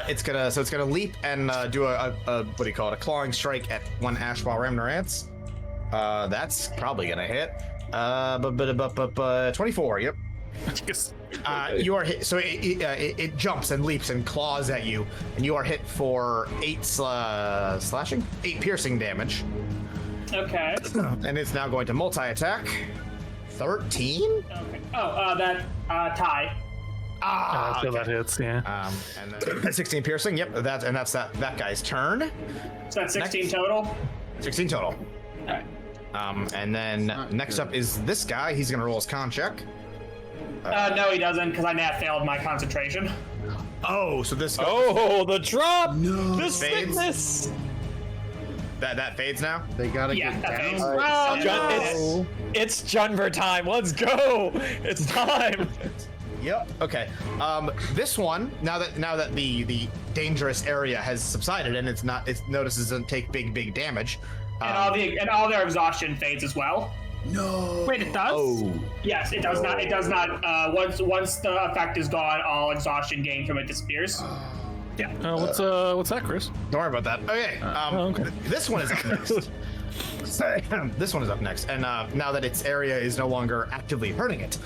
It's gonna leap and do a what do you call it? A clawing strike at one Ashball Ramner ants. That's probably gonna hit. 24. Yep. Yes. You are hit. So it jumps and leaps and claws at you, and you are hit for 8 slashing, 8 piercing damage. Okay. And it's now going to multi-attack. 13. Okay. Oh, that tie. I feel that hits. Yeah. And then 16 piercing. Yep. That's that guy's turn. So that's 16 total. 16 total. All right. And then next up is this guy. He's gonna roll his con check. No, he doesn't, because I nat failed my concentration. Oh, so this. Oh, the drop! No. This Fades? thickness! That fades now. They gotta Yeah, get that down. fades. Jun- it's Junver time. Let's go! It's time. Yep. Okay. This one, now that the dangerous area has subsided and it notices it doesn't take big damage. And all their exhaustion fades as well. No. Wait, it does? Oh. Yes, it does not. It does not. Once the effect is gone, all exhaustion gained from it disappears. Yeah. What's that, Chris? Don't worry about that. Okay. okay. This one is up next. This one is up next, and now that its area is no longer actively hurting it,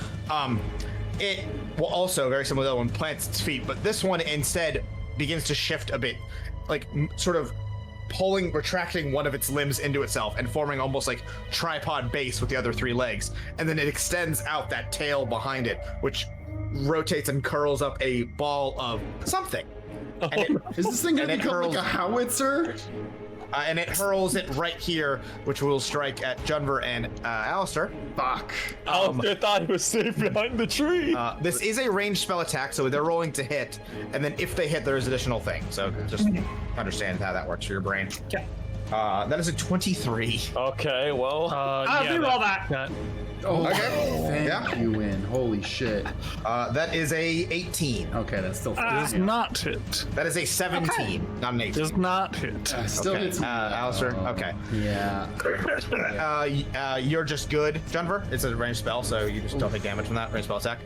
it will also, very similar to the other one, plants its feet, but this one instead begins to shift a bit, sort of retracting one of its limbs into itself and forming almost like tripod base with the other 3 legs, and then it extends out that tail behind it, which rotates and curls up a ball of something. Is this thing gonna and it become like hurls- a howitzer? And it hurls it right here, which will strike at Junver and Alistair. Fuck. Alistair thought he was safe behind the tree. This is a ranged spell attack, so they're rolling to hit, and then if they hit, there's additional thing. So just understand how that works for your brain. Okay. That is a 23. Okay, well, I'll reroll that. Oh, Okay. thank you, Win. Holy shit. That is a 18. Okay, that's still Does not hit. That is a 17, not an 18. Does not hit. still Okay, hits me. Alistair. Okay. Yeah. You're just good, Junver. It's a ranged spell, so you just don't take damage from that ranged spell attack.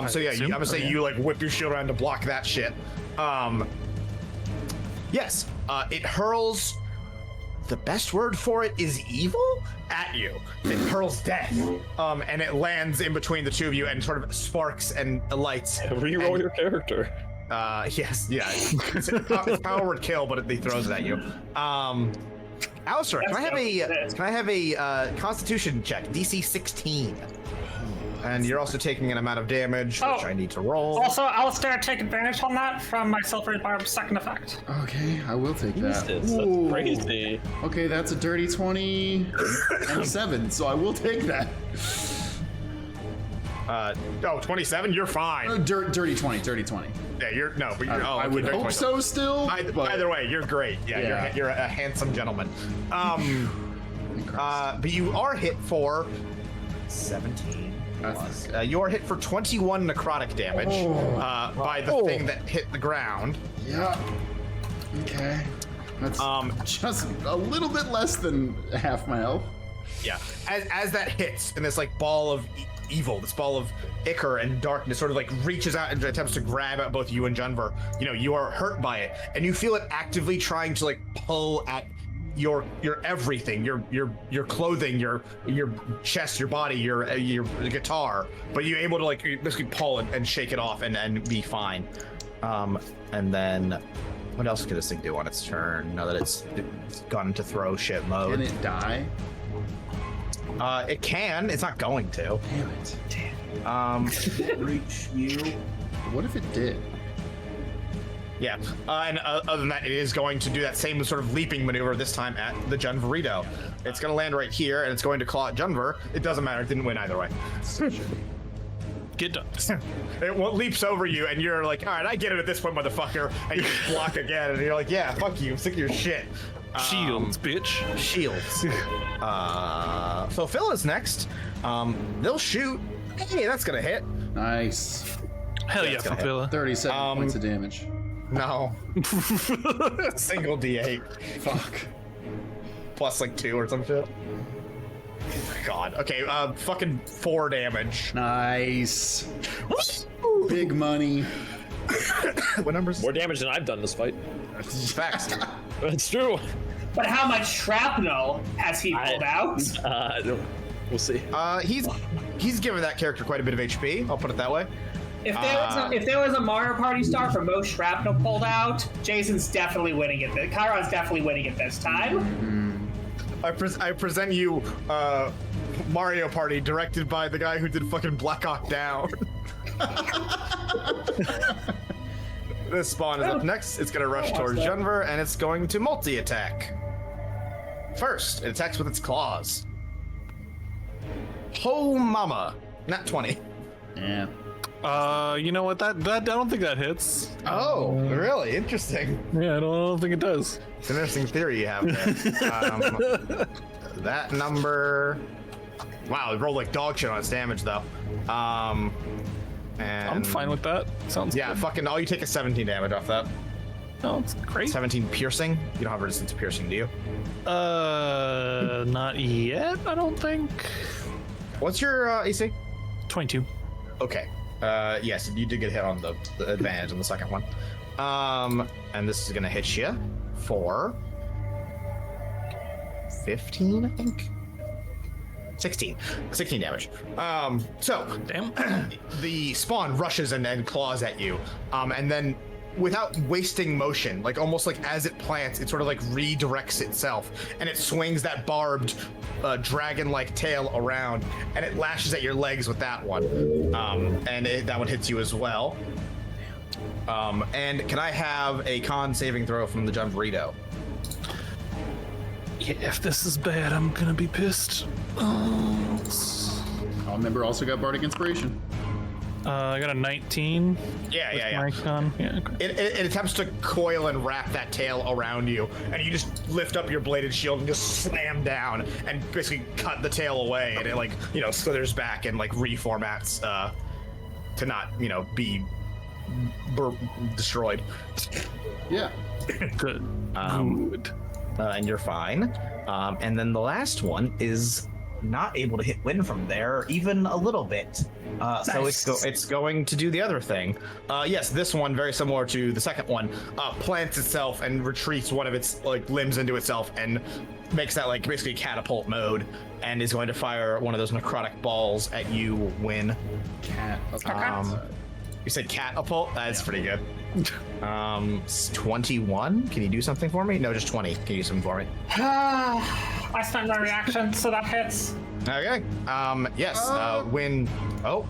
So yeah, I'm gonna say you like whip your shield around to block that shit. Yes, it hurls. The best word for it is evil at you. It hurls death, and it lands in between the two of you and sort of sparks and lights. reroll your character. Yes, yeah. It's power word kill, but he throws it at you. Alistair, can I have a Constitution check, DC 16? And you're also taking an amount of damage, which I need to roll. Also, Alistair, take advantage on that from my Silvery Barb's second effect. Okay, I will take that. That's Ooh. crazy. Okay, that's a dirty 20 and a 7, so I will take that. 27? You're fine. Dirty 20. Yeah, you're I would hope so still. but- Either way, you're great. Yeah, you're a handsome gentleman. But you are hit for 17. Plus. You are hit for 21 necrotic damage by the thing that hit the ground. Yeah. Okay. That's just a little bit less than half my health. Yeah. As that hits, and this like ball of evil, this ball of ichor and darkness sort of like reaches out and attempts to grab at both you and Junver. You are hurt by it, and you feel it actively trying to like pull at your everything, your clothing, your chest, your body, your guitar, but you're able to like basically pull and shake it off and be fine. And then what else could this thing do on its turn now that it's gone into throw shit mode? Can it die? It can. It's not going to. Damn it. Reach you. What if it did? Yeah, and other than that, it is going to do that same sort of leaping maneuver this time at the Junverito. It's going to land right here, and it's going to claw at Junver. It doesn't matter. It didn't win either way. Get done. It leaps over you, and you're like, all right, I get it at this point, motherfucker. And you block again, and you're like, yeah, fuck you. I'm sick of your shit. Shields, bitch. Shields. So Phil is next. They'll shoot. Hey, that's going to hit. Nice. Hell yeah, Fapilla. 37 points of damage. No. Single D8. Fuck. Plus like 2 or some shit. God. Okay, fucking 4 damage. Nice. Big money. What numbers? More damage than I've done this fight. Facts. That's true. But how much shrapnel has he pulled out? We'll see. He's given that character quite a bit of HP. I'll put it that way. If there was a Mario Party star for most shrapnel pulled out, Jason's definitely winning it. Chiron's definitely winning it this time. I present you Mario Party, directed by the guy who did fucking Black Hawk Down. This spawn is up next. It's gonna rush towards Junver, and it's going to multi-attack. First, it attacks with its claws. Oh mama, not 20. Yeah. You know what? That I don't think that hits. Oh, really? Interesting. Yeah, I don't think it does. It's an interesting theory you have there. That number. Wow, it rolled like dog shit on its damage though. And I'm fine with that. Sounds good. Fucking all you take is 17 damage off that. Oh, it's great. 17 piercing. You don't have resistance to piercing, do you? Not yet. I don't think. What's your AC? 22. Okay. Yes, you did get hit on the advantage on the second one. And this is gonna hit you for 15, I think. 16 damage. So Damn. the spawn rushes and claws at you, and then without wasting motion, like almost like as it plants, it sort of like redirects itself, and it swings that barbed dragon-like tail around, and it lashes at your legs with that one, and that one hits you as well. And can I have a con saving throw from the Jumverito? Yeah, if this is bad, I'm gonna be pissed. All member also got Bardic Inspiration. I got a 19. Yeah. My con. Yeah. Okay. It attempts to coil and wrap that tail around you, and you just lift up your bladed shield and just slam down and basically cut the tail away, and it like slithers back and like reformats to not be destroyed. Yeah. Good. Good. And you're fine. And then the last one is not able to hit wind from there even a little bit. So it's going to do the other thing. Yes, this one, very similar to the second one, plants itself and retreats one of its like limbs into itself and makes that like basically catapult mode, and is going to fire one of those necrotic balls at you, Win. Cat. You said catapult? That's pretty good. 21. Can you do something for me? No, just 20. Can you do something for me? I spent my reaction, so that hits. Okay. Yes. Win. Oh.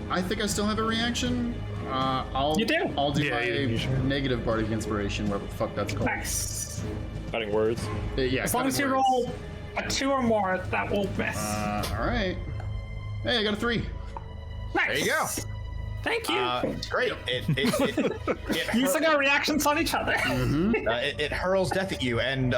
I think I still have a reaction. You do? I'll do Yeah, my you should. negative bardic inspiration, whatever the fuck that's called. Nice. Cutting words. Yeah. As long as you roll a 2 or more, that will miss. All right. Hey, I got a 3. Nice. There you go. Thank you. Great. It Using our reactions on each other. it hurls death at you, and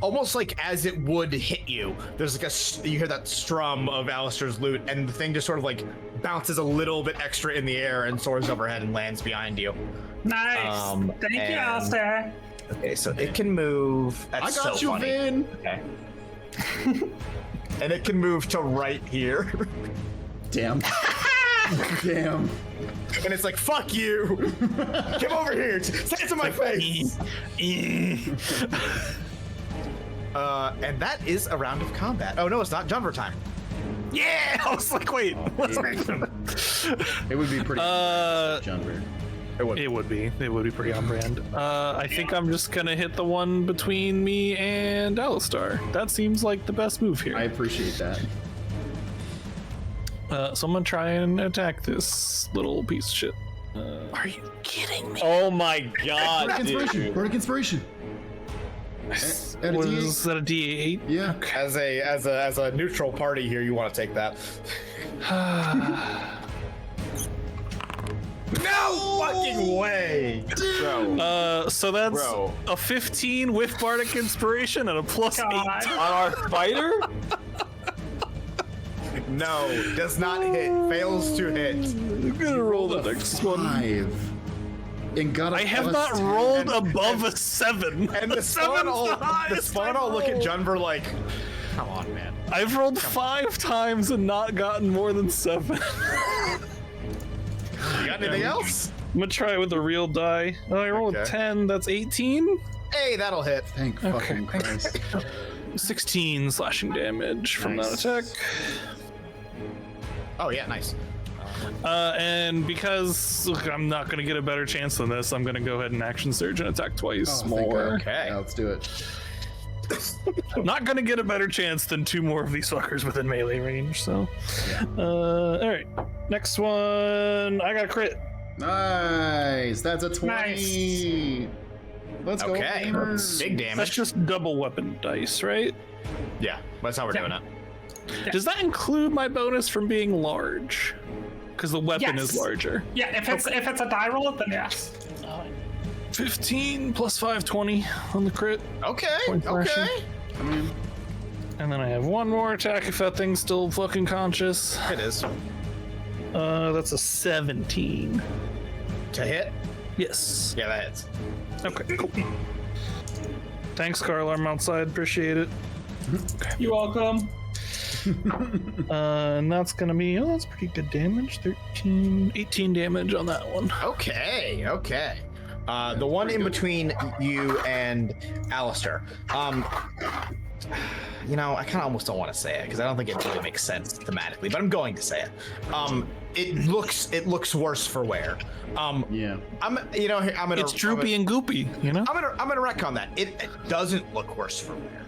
almost like as it would hit you, there's like you hear that strum of Alistair's lute, and the thing just sort of like bounces a little bit extra in the air and soars overhead and lands behind you. Nice. Thank you, Alistair. Okay, so it can move. That's I got so you, funny. Vin. Okay. And it can move to right here. Damn. Damn. And it's like, fuck you! Come over here! Say it to my face! And that is a round of combat. Oh no, it's not. Jumper time. Yeah! I was like, wait. It would be pretty jumper. It would be pretty on brand. I think I'm just gonna hit the one between me and Alistar. That seems like the best move here. I appreciate that. So I'm gonna try and attack this little piece of shit. Are you kidding me? Oh my god, Bardic inspiration. dude. Bardic inspiration. Add a What D8. is that, a D8? Yeah. As a neutral party here, you want to take that. No fucking way! So that's Bro. a 15 with Bardic Inspiration and a +8. God. On our fighter? No, does not hit. Fails to hit. I'm gonna roll the next one. 5. And got a I have plus not 10. rolled above a 7. And the spawn all look at Junver like, come on, man. I've rolled 5 times and not gotten more than 7. You got anything else? I'm gonna try with a real die. Oh, I rolled a Okay. 10. That's 18. Hey, that'll hit. Thank fucking Christ. 16 slashing damage from that attack. Oh yeah, nice. And because look, I'm not gonna get a better chance than this, I'm gonna go ahead and action surge and attack twice Oh, thank more. God. Okay. Yeah, let's do it. Not gonna get a better chance than 2 more of these fuckers within melee range. So, all right, next one. I got a crit. Nice. That's a 20. Let's go. Okay. Gamers. Big That's damage. just double weapon dice, right? Yeah, that's how we're doing it. Does that include my bonus from being large? Because the weapon Yes. is larger. Yeah, if it's a die roll, then yes. 15 plus 5, 20 on the crit. Okay. Point slashing. Okay. And then I have one more attack if that thing's still fucking conscious. It is. That's a 17. To hit? Yes. Yeah, that hits. Okay, cool. Thanks, Carl. I'm outside. Appreciate it. You're welcome. And that's gonna be, oh, that's pretty good damage. 18 damage on that one. Okay. Okay. The one in between you and Alistair. You know, I kind of almost don't want to say it because I don't think it really makes sense thematically, but I'm going to say it. It looks worse for wear. Yeah. I'm gonna. It's droopy and goopy, you know? I'm gonna retcon that. It doesn't look worse for wear.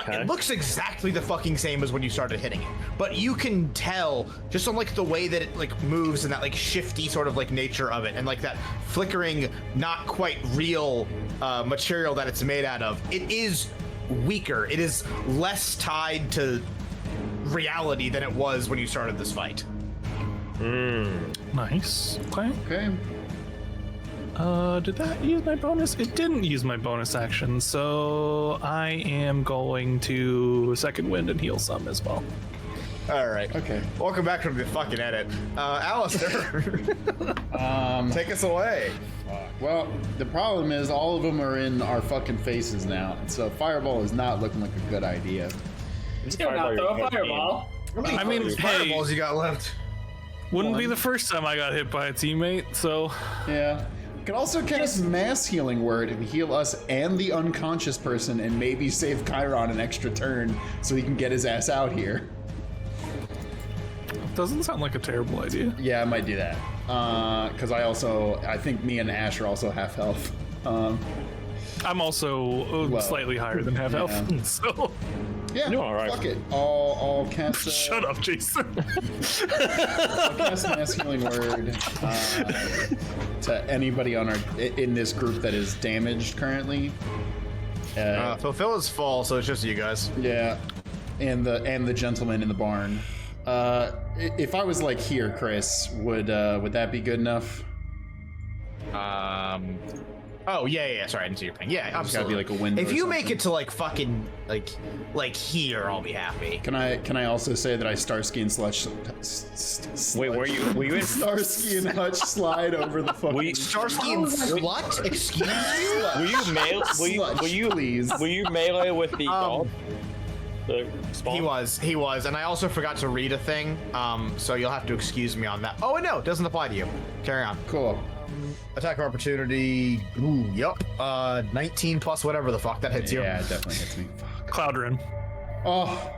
It looks exactly the fucking same as when you started hitting it, but you can tell just on like the way that it like moves and that like shifty sort of like nature of it and like that flickering, not quite real material that it's made out of. It is weaker. It is less tied to reality than it was when you started this fight. Nice. Okay. Okay. Did that use my bonus? It didn't use my bonus action, so I am going to second wind and heal some as well. All right. Okay. Welcome back from the fucking edit. Alistair, take us away. Well, the problem is all of them are in our fucking faces now, so fireball is not looking like a good idea. Still not throw a fireball. I mean, hey, Fireballs you got left. wouldn't be the first time I got hit by a teammate, so Yeah. You can also cast mass healing word and heal us and the unconscious person and maybe save Chiron an extra turn so he can get his ass out here. doesn't sound like a terrible idea. Yeah, I might do that. Because I think me and Ash are also half health. I'm also Well, slightly higher than half health, so Yeah, You're all right. fuck it. I'll cast. shut up, Jason. I'll cast mass healing word to anybody on in this group that is damaged currently. Fulfill is full, so it's just you guys. Yeah, and the gentleman in the barn. If I was like here, Chris, would that be good enough? Oh yeah. Sorry, I didn't see your ping. Yeah, It's gotta absolutely. be like a window. If or you make something. it to like fucking like here, I'll be happy. Can I also say that I Starsky and Sludge? Wait, were you in? Starsky and Hutch slide over the fucking. Starsky and slut? Excuse you? Were you melee? Please. Were you melee with the dog? The spawn? He was, and I also forgot to read a thing. So you'll have to excuse me on that. Oh no, it doesn't apply to you. Carry on. Cool. Attack of opportunity. Ooh, yup. 19 plus whatever the fuck that hits you. Yeah, it definitely hits me. Fuck. Cloudrin. Oh,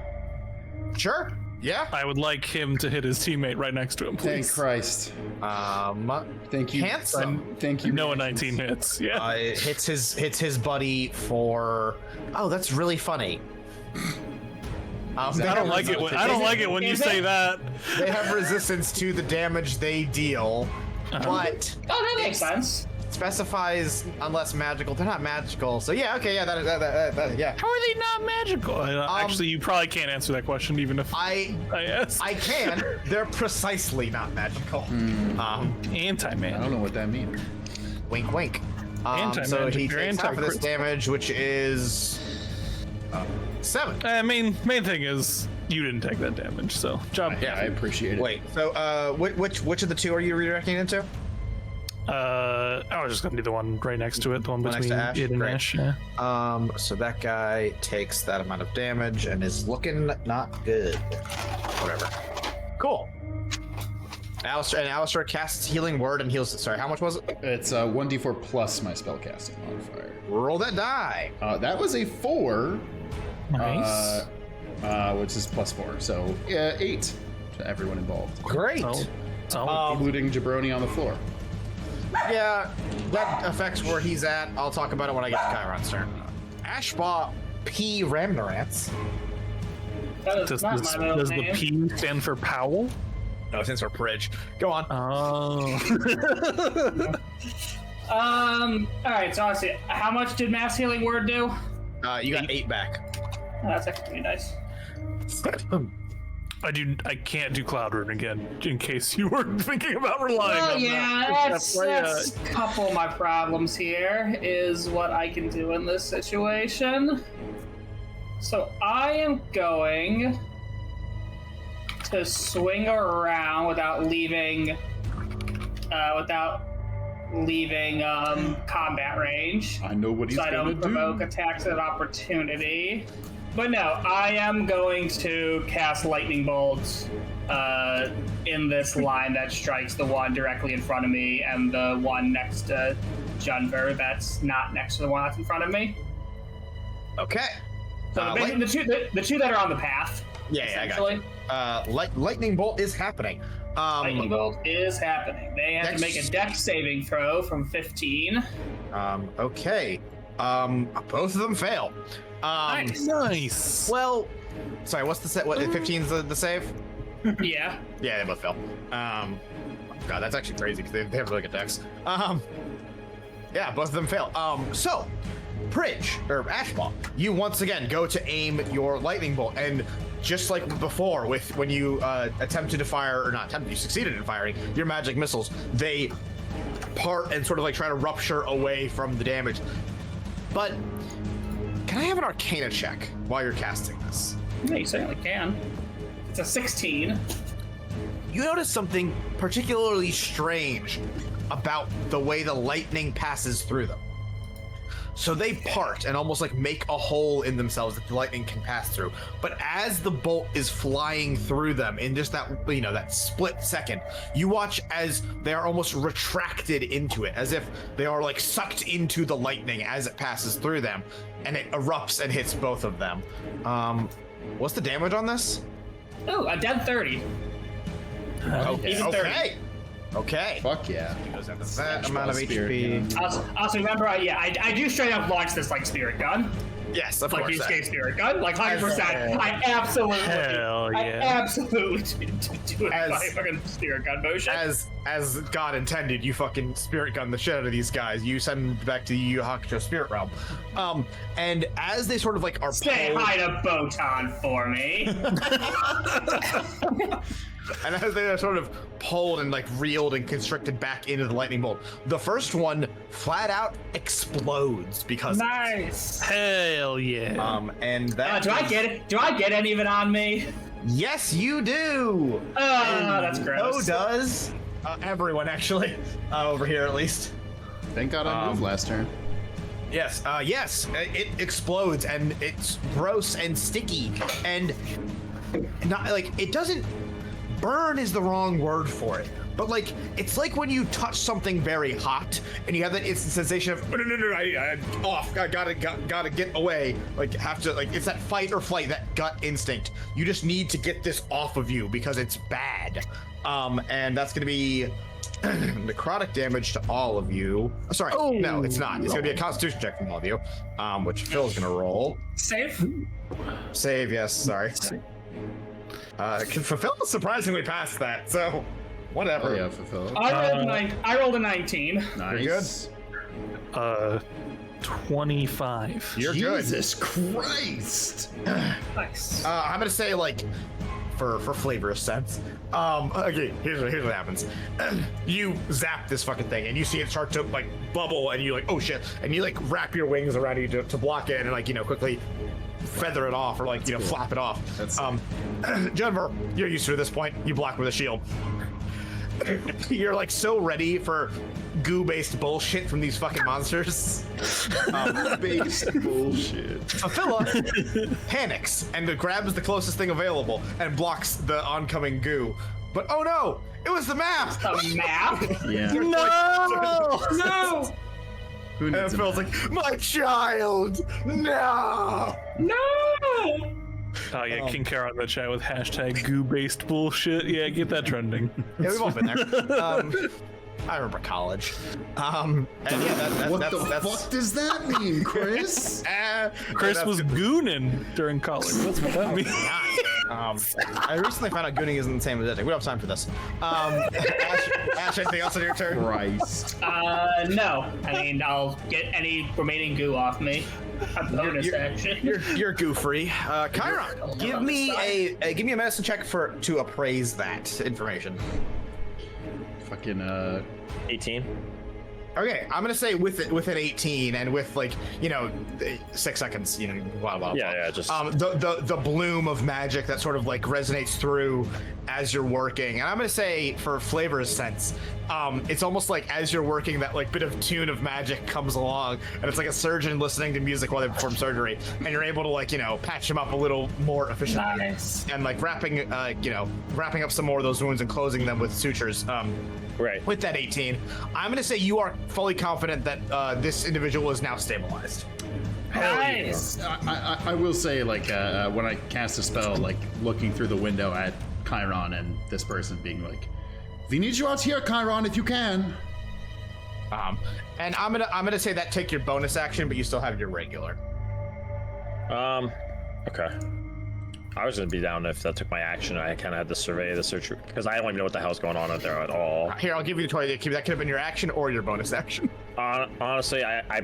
Sure. Yeah. I would like him to hit his teammate right next to him, thank please. Christ. Thank you. Handsome. Thank you. No, a 19 hits. Yeah. It hits his buddy for. Oh, that's really funny. I don't like it. I don't like it when you say that. They have resistance to the damage they deal, but Oh, that makes sense. specifies unless magical. They're not magical, so yeah. Okay, yeah. That yeah. How are they not magical? Actually, you probably can't answer that question, even if I asked. I can. They're precisely not magical. I Anti-man. don't know what that means. Wink, wink. So Anti-magic, he you're takes half of this anti-crit. damage, which is 7. Main thing is you didn't take that damage, so job. Yeah, I appreciate it. Wait. So which of the two are you redirecting into? I was just gonna do the one right next to it, the one One next between to Ash? it and Great. Ash. Yeah. So that guy takes that amount of damage and is looking not good. Whatever. Cool. Alistair casts healing word and heals. Sorry, how much was it? It's 1d4 plus my spellcasting modifier. Roll that die. That was a 4. Nice. Which is plus 4, so 8 to everyone involved, Great. including Jabroni on the floor. Yeah, that affects where he's at. I'll talk about it when I get to Chiron's turn. Ashbaw P. Ramnorants. That is Does not my middle the name. P stand for Powell? No, it stands for Prij. Go on. Oh. All right. So honestly, how much did mass healing word do? You got 8 back. Oh, that's actually pretty nice. I can't do Cloud Rune again, in case you were thinking about relying Oh on yeah, that. that's a couple of my problems here. Is what I can do in this situation. So I am going to swing around without leaving combat range. I know what he's So I gonna don't provoke do. attacks of opportunity. But no, I am going to cast lightning bolts in this line that strikes the one directly in front of me and the one next to Junver that's not next to the one that's in front of me. Okay. So basically the two that are on the path. Yeah, I got you. Lightning bolt is happening. Lightning bolt is happening. They have to make a dex saving throw from 15. Okay. Both of them fail. Nice. Well, sorry. What's the set? What? 15's the save? Yeah. Yeah, they both fail. God, that's actually crazy because they have really good decks. Yeah, both of them fail. So, Prij or Ashball, you once again go to aim your lightning bolt, and just like before, with when you attempted to fire, or not attempted, you succeeded in firing your magic missiles, they part and sort of like try to rupture away from the damage. But can I have an Arcana check while you're casting this? Yeah, you certainly can. It's a 16. You notice something particularly strange about the way the lightning passes through them. So they part and almost like make a hole in themselves that the lightning can pass through. But as the bolt is flying through them in just that, you know, that split second, you watch as they are almost retracted into it, as if they are like sucked into the lightning as it passes through them, and it erupts and hits both of them. What's the damage on this? Oh, a dead 30. Even 30. Okay. Fuck yeah. That amount of HP. Also remember, I do straight up launch this like spirit gun. Yes, of like course. Like spirit gun, like 100%. I absolutely do it by fucking spirit gun motion. As God intended, you fucking spirit gun the shit out of these guys. You send them back to the Yu Yu Hakusho spirit realm. And as they sort of like are say hi to Botan for me. And as they are sort of pulled and like reeled and constricted back into the lightning bolt, the first one flat out explodes because nice. Hell yeah. And that do I get it? Do I get any of it on me? Yes, you do. That's gross. So does everyone actually over here at least. Thank God I moved last turn. Yes, it explodes and it's gross and sticky and not like it doesn't. Burn is the wrong word for it, but like it's like when you touch something very hot and you have that instant sensation of no, I'm off. I gotta get away. Like have to like it's that fight or flight, that gut instinct. You just need to get this off of you because it's bad. And that's gonna be necrotic damage to all of you. Sorry, no, it's not. It's gonna be a Constitution check from all of you, which Phil's gonna roll. Save, yes. Sorry. Fulfill is surprisingly past that, so whatever. Oh, yeah, Fulfill. I rolled a 19. Nice. Good. 25. You're good. Jesus Christ. Nice. I'm gonna say like, for flavor's sense. Okay, here's what happens. You zap this fucking thing, and you see it start to like bubble, and you're like, oh shit, and you like wrap your wings around you to block it, and like quickly feather it off or like cool. flap it off. Jennifer, you're used to it at this point. You block with a shield. You're like so ready for goo-based bullshit from these fucking monsters. Based bullshit. Phila panics and grabs the closest thing available and blocks the oncoming goo. But oh no, it was the map. The map? Yeah. No. Who needs and Phil's like, my child, no. Oh yeah, King Kara in the chat with hashtag goo-based bullshit. Yeah, get that trending. Yeah, we've all been there. I remember college. And yeah, what the fuck does that mean, Chris? Chris was gooning during college. That's what that means. I recently found out gooning isn't the same as editing. We don't have time for this. Ash, anything else on your turn? Christ. No. I mean, I'll get any remaining goo off me. A bonus action. You're goo free. Chiron, give me a medicine check to appraise that information. Fucking 18. Okay, I'm gonna say with an 18 and with 6 seconds, blah blah blah. Yeah, just the bloom of magic that sort of like resonates through as you're working. And I'm gonna say for flavor's sense, it's almost like as you're working that like bit of tune of magic comes along and it's like a surgeon listening to music while they perform surgery and you're able to patch them up a little more efficiently. Nice. And like wrapping up some more of those wounds and closing them with sutures. Right. With that 18, I'm going to say you are fully confident that this individual is now stabilized. Nice. I will say, when I cast a spell, looking through the window at Chiron and this person being like, "We need you out here, Chiron, if you can." And I'm gonna say that take your bonus action, but you still have your regular. Okay. I was gonna be down if that took my action. I kind of had to survey the search because I don't even know what the hell's going on out there at all. Here, I'll give you the 20. That could have been your action or your bonus action. Honestly, I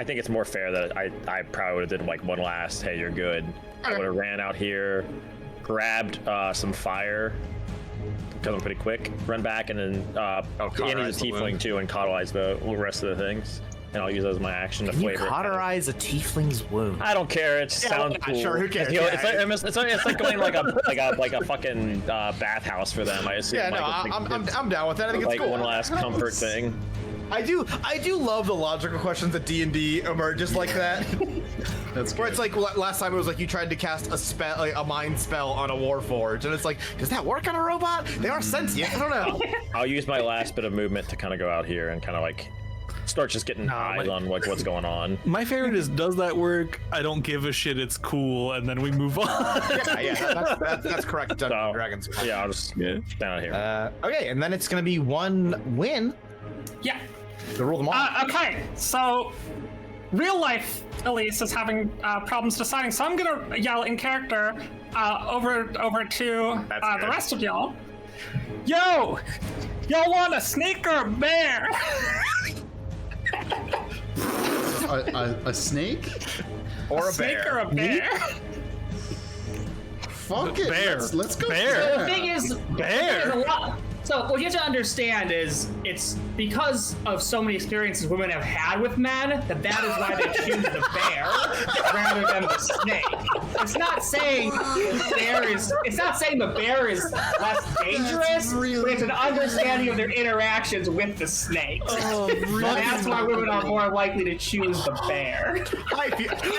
think it's more fair that I probably would have did like one last, hey, you're good. I would have ran out here, grabbed some fire, because I'm pretty quick, run back, and then Annie's a tiefling too, and cauterize the rest of the things. And I'll use that as my action to flavor. Cauterize a tiefling's wound. I don't care. It sounds cool. Sure, who cares? It's like going like a fucking bathhouse for them. I assume. Yeah, no, I'm down with that. I think it's like cool. one last comfort thing. I do love the logical questions that D&D emerges like that. That's where good. it's like last time it was like you tried to cast a spell, like a mind spell on a warforged, and it's like, does that work on a robot? They are sentient. I don't know. I'll use my last bit of movement to kind of go out here and kind of like start just getting eyes on like what's going on. My favorite is, does that work? I don't give a shit. It's cool, and then we move on. That's correct. Dungeons and Dragons. Yeah, I'll just down here. Okay, and then it's gonna be one win. Yeah. To rule them all. Okay, so real life Elise is having problems deciding, so I'm gonna yell in character over to the rest of y'all. Yo, y'all want a snake or a bear? A snake? Or a snake bear? Or a bear? Fuck it. Bear. Let's go. Bear. The thing is, Bear. there's a lot. So what you have to understand is it's because of so many experiences women have had with men that is why they choose the bear rather than the snake. It's not saying the bear is less dangerous, but it's an understanding of their interactions with the snakes. That's why women are more likely to choose the bear. Hi,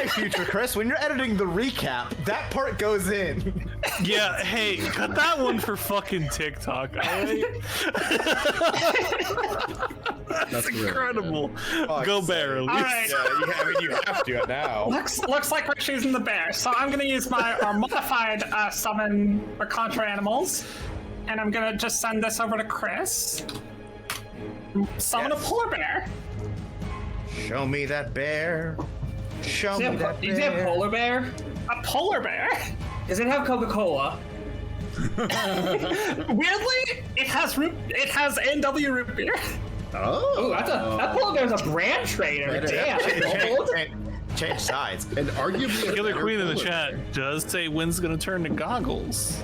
future Chris. When you're editing the recap, that part goes in. Yeah, hey, cut that one for fucking TikTok. Alright? That's incredible. Go bear. All right. Yeah, you have to now. Looks like we're choosing the bear. So I'm gonna use my modified summon the contra animals, and I'm gonna just send this over to Chris. Summon a polar bear. Show me that bear. Show me that bear. Is it a polar bear? A polar bear? Does it have Coca-Cola? Weirdly, it has A&W root beer. Oh, that polar bear's a brand trader. Damn. Change sides. And arguably, Killer Queen in the chat does say Wynn's gonna turn to goggles.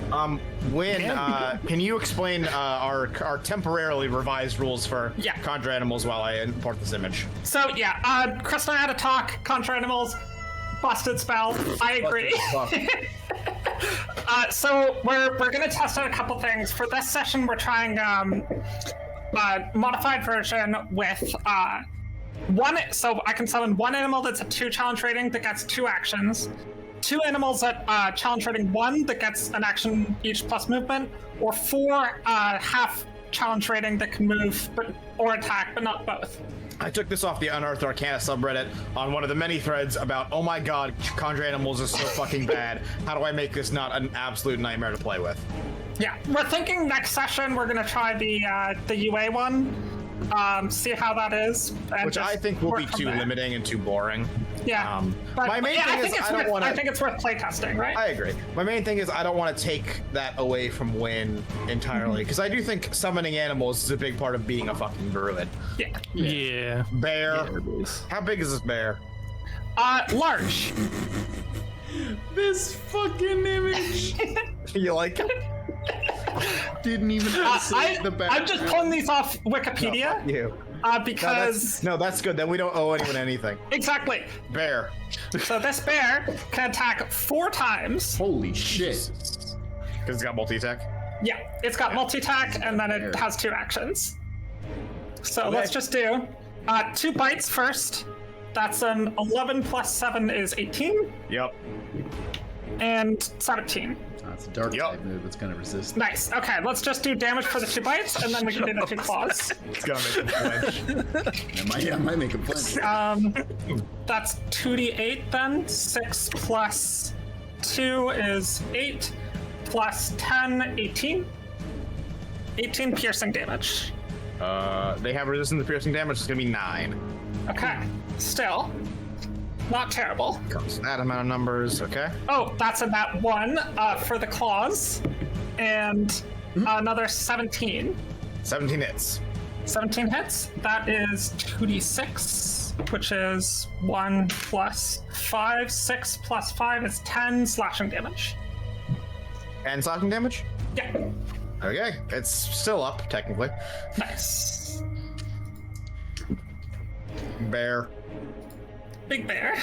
Wynn, can you explain our temporarily revised rules for contra animals while I import this image? So yeah, Chris and I had a talk. Contra animals, busted spell. I agree. So we're gonna test out a couple things for this session. We're trying modified version with one. So I can summon one animal that's a 2 challenge rating that gets 2 actions. 2 animals at challenge rating 1 that gets an action each plus movement, or 4 half challenge rating that can move or attack, but not both. I took this off the Unearthed Arcana subreddit on one of the many threads about, oh my god, conjure animals is so fucking bad. How do I make this not an absolute nightmare to play with? Yeah, we're thinking next session we're gonna try the UA one, see how that is. Which I think will be too limiting and too boring. Yeah, my main thing is I think it's worth playtesting, right? I agree. My main thing is I don't want to take that away from Wynn entirely, because I do think summoning animals is a big part of being a fucking druid. Yeah. Bear. Yeah, how big is this bear? Large. This fucking image. You like it? Didn't even have to say the back. I'm just pulling these off Wikipedia. No, you. Because no, that's good. Then we don't owe anyone anything. Exactly. Bear. So this bear can attack 4 times. Holy shit. Because it's got multi-attack? Yeah, it's got multi-attack, and then it has 2 actions. So let's just do 2 bites first. That's an 11 plus 7 is 18. Yep. And 17. It's a dark type move. It's gonna resist. Nice. Okay, let's just do damage for the 2 bites, and then we can do the 2 claws. It's gonna make him flinch. It might make him flinch. That's 2d8 then. 6 plus 2 is 8. Plus 10, 18. 18 piercing damage. They have resistance to piercing damage. It's gonna be 9. Okay. Still, not terrible. Comes that amount of numbers. Okay. Oh, that's a nat 1 for the claws, and another 17. 17 hits. 17 hits. That is 2d6, which is 1 plus 5. 6 plus 5 is 10 slashing damage. And slashing damage? Yeah. Okay, it's still up, technically. Nice. Bear. Big bear.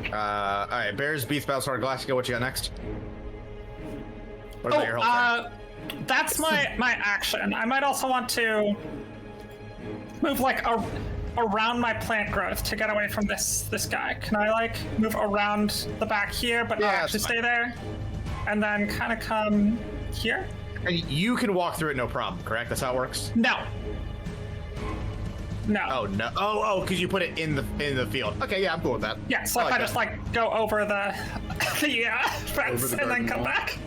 Alright, Bear's Beast Battlestar Galactica, what you got next? Or is that your whole turn? That's my action. I might also want to move like around my plant growth to get away from this guy. Can I like move around the back here, but not actually stay there? And then kind of come here? And you can walk through it no problem, correct? That's how it works? No. No. Oh no! Oh, because you put it in the field. Okay, yeah, I'm cool with that. Yeah, so if I just like go over the fence and then come back.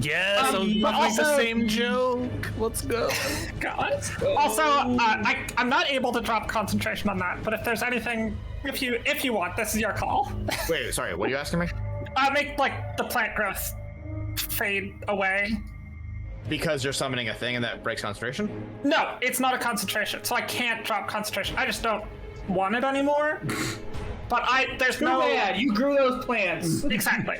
Yeah, so also, the same joke. Let's go. God. Also, I'm not able to drop concentration on that. But if there's anything, if you want, this is your call. Wait, sorry. What are you asking me? Make like the plant growth fade away. Because you're summoning a thing and that breaks concentration? No, it's not a concentration, so I can't drop concentration. I just don't want it anymore. But there's no. Bad. You grew those plants. Exactly.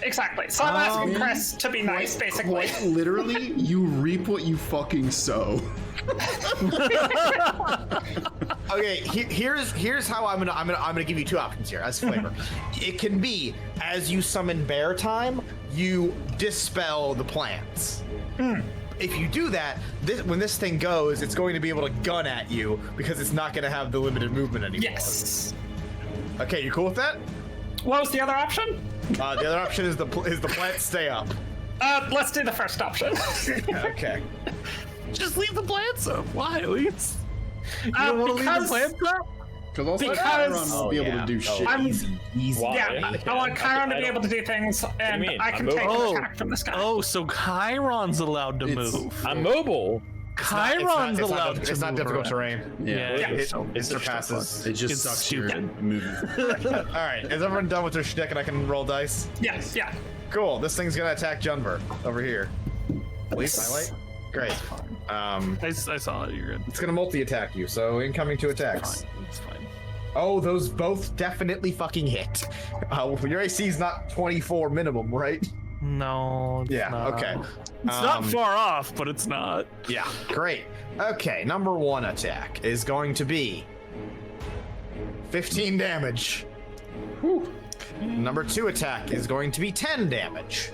So I'm asking Chris to be nice, basically. Quite literally, you reap what you fucking sow. Okay, here's how I'm gonna give you two options here as flavor. It can be as you summon bear time, you dispel the plants. If you do that, when this thing goes, it's going to be able to gun at you because it's not going to have the limited movement anymore. Yes. Okay, you cool with that? What was the other option? The other option is the plants stay up. Let's do the first option. Okay. Just leave the plants up. Why, Elise? You don't want to leave the plants up? Because Chiron will be able to do shit. Easy. Yeah, I want Chiron to be able to do things, and I can take an attack from this guy. Oh, so Chiron's allowed to move. I'm mobile. Chiron's allowed to move. It's not difficult terrain. Yeah. It surpasses. It just sucks your movement. All right, is everyone done with their shtick and I can roll dice? Yes, yeah. Cool, this thing's gonna attack Junver over here. Please highlight. Great. I saw it. You're good. It's gonna multi-attack you, so incoming 2 attacks. It's fine. Oh, those both definitely fucking hit. Your AC is not 24 minimum, right? No. It's not. Okay. It's not far off, but it's not. Yeah, great. Okay, number 1 attack is going to be 15 damage. Whew. Number 2 attack is going to be 10 damage.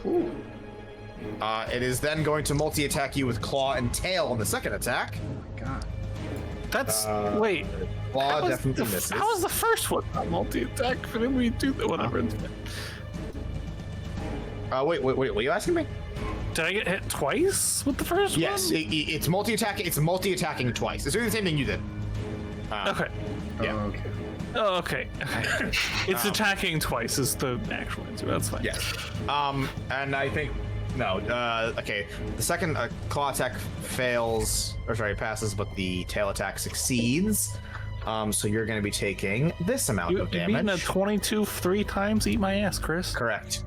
It is then going to multi-attack you with claw and tail on the second attack. God. That's wait. Claw definitely misses. How was the first one not multi-attack? Didn't we do that? Whatever. Wait, what are you asking me? Did I get hit twice with the first Yes, one? it's multi-attack. It's multi-attacking twice. It's doing the same thing you did. Okay. Yeah. Okay. Oh, okay. It's attacking twice is the actual answer. That's fine. Yes. And I think no. Okay. The second claw attack passes, but the tail attack succeeds. So you're going to be taking this amount of damage. You beating a 22 3 times? Eat my ass, Chris. Correct.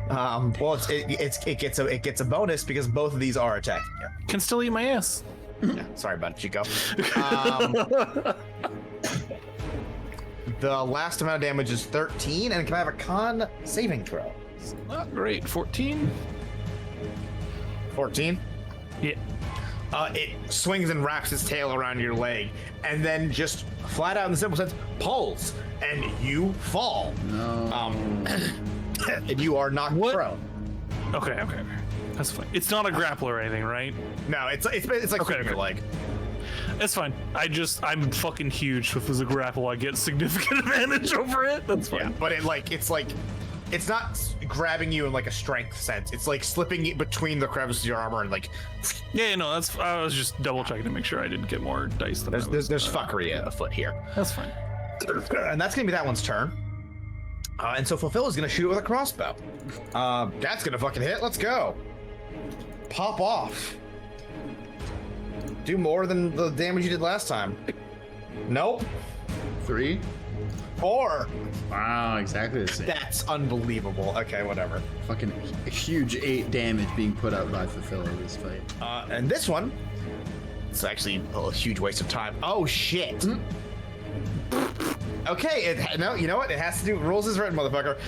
Well, it gets a bonus because both of these are attacking you. Can still eat my ass. Yeah, sorry about it, Chico. The last amount of damage is 13, and can I have a con saving throw? It's not great. 14. 14. Yeah. It swings and wraps its tail around your leg, and then just flat out in the simple sense pulls, and you fall. No. And you are knocked prone. Okay. That's fine. It's not a grappler or anything, right? No, it's like swinging your leg. It's fine. I'm fucking huge. So if there's a grapple, I get significant advantage over it. That's fine. Yeah, but it's not grabbing you in like a strength sense. It's like slipping it between the crevices of your armor and like. Yeah, no, that's. I was just double checking to make sure I didn't get more dice than there's fuckery afoot here. That's fine. And that's gonna be that one's turn. And so Fulfill is gonna shoot it with a crossbow. That's gonna fucking hit. Let's go. Pop off. Do more than the damage you did last time. Nope. 3. 4. Wow, exactly the same. That's unbelievable. Okay, whatever. Fucking huge 8 damage being put out by Fulfill in this fight. And this one It's actually a huge waste of time. Oh shit. Okay, no, you know what? It has to do. Rules is written, motherfucker.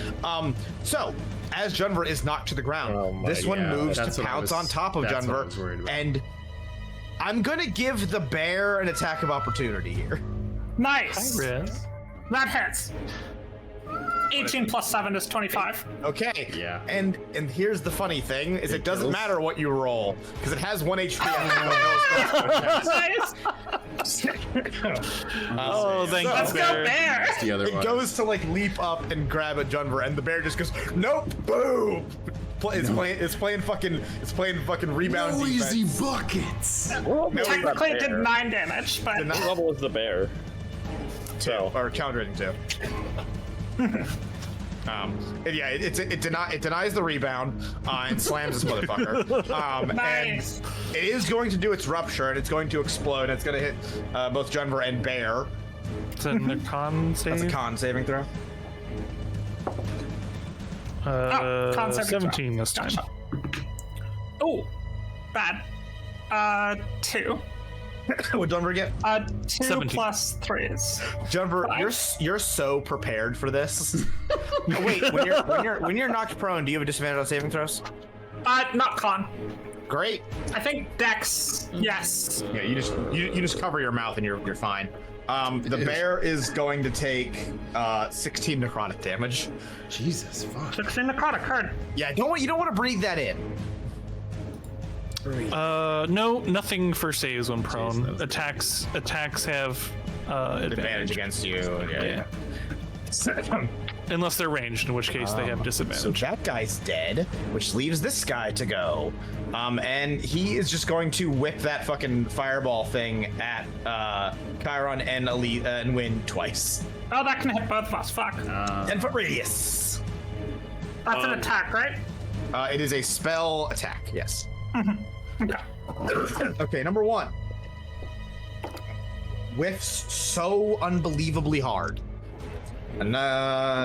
So as Junver is knocked to the ground, this one moves to pounce on top of Junver, and I'm gonna give the bear an attack of opportunity here. Nice. That hits. 18 plus 7 is 25. Okay. Yeah. And here's the funny thing is it doesn't matter what you roll because it has 1 HP. Nice. Oh, thank you, Let's go, bear. The other It one. goes to like leap up and grab at Junver, and the bear just goes, nope, boom. It's playing fucking rebound defense. Noisy buckets. Technically it did 9 damage, but What level is the bear? Two, or counter rating 2. It denies the rebound and slams this motherfucker. Nice. And it is going to do its rupture, and it's going to explode. And it's going to hit both Junver and Bear. Is that a con save? That's a con saving throw. con saving 17 this time. Oh, bad. 2. What would Junver get? 2 17. plus 3s. Junver, you're so prepared for this. Wait, when you're knocked prone, do you have a disadvantage on saving throws? Not con. Great. I think Dex. Yes. Yeah, you just cover your mouth and you're fine. The bear is going to take 16 necrotic damage. Jesus fuck. 16 necrotic hurt. Yeah, you don't want to breathe that in. No, nothing for saves when prone. Attacks have Advantage against you. Yeah. unless they're ranged, in which case they have So disadvantage. that guy's dead, which leaves this guy to go. And he is just going to whip that fucking fireball thing at Chiron and Elise and win twice. Oh, that can hit both of us. Fuck. 10-foot radius. That's an attack, right? It is a spell attack, yes. Okay. Okay, number 1. Whiffs so unbelievably hard. And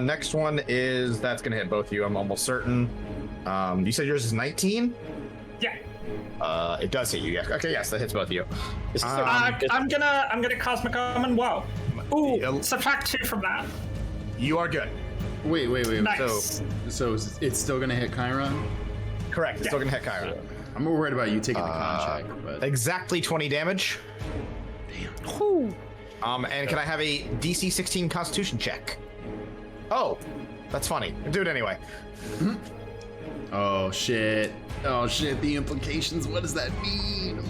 next one is, that's gonna hit both of you, I'm almost certain. You said yours is 19? Yeah. It does hit you, yes. Okay, yes, that hits both of you. I'm gonna cosmic omen. Whoa. Ooh, El- subtract 2 from that. You are good. Wait. Nice. So it's still gonna hit Chiron? Correct, it's still gonna hit Chiron. I'm more worried about you taking the con check, but Exactly 20 damage. Whew. And can I have a DC 16 Constitution check? Oh, that's funny. Do it anyway. oh shit, the implications. What does that mean?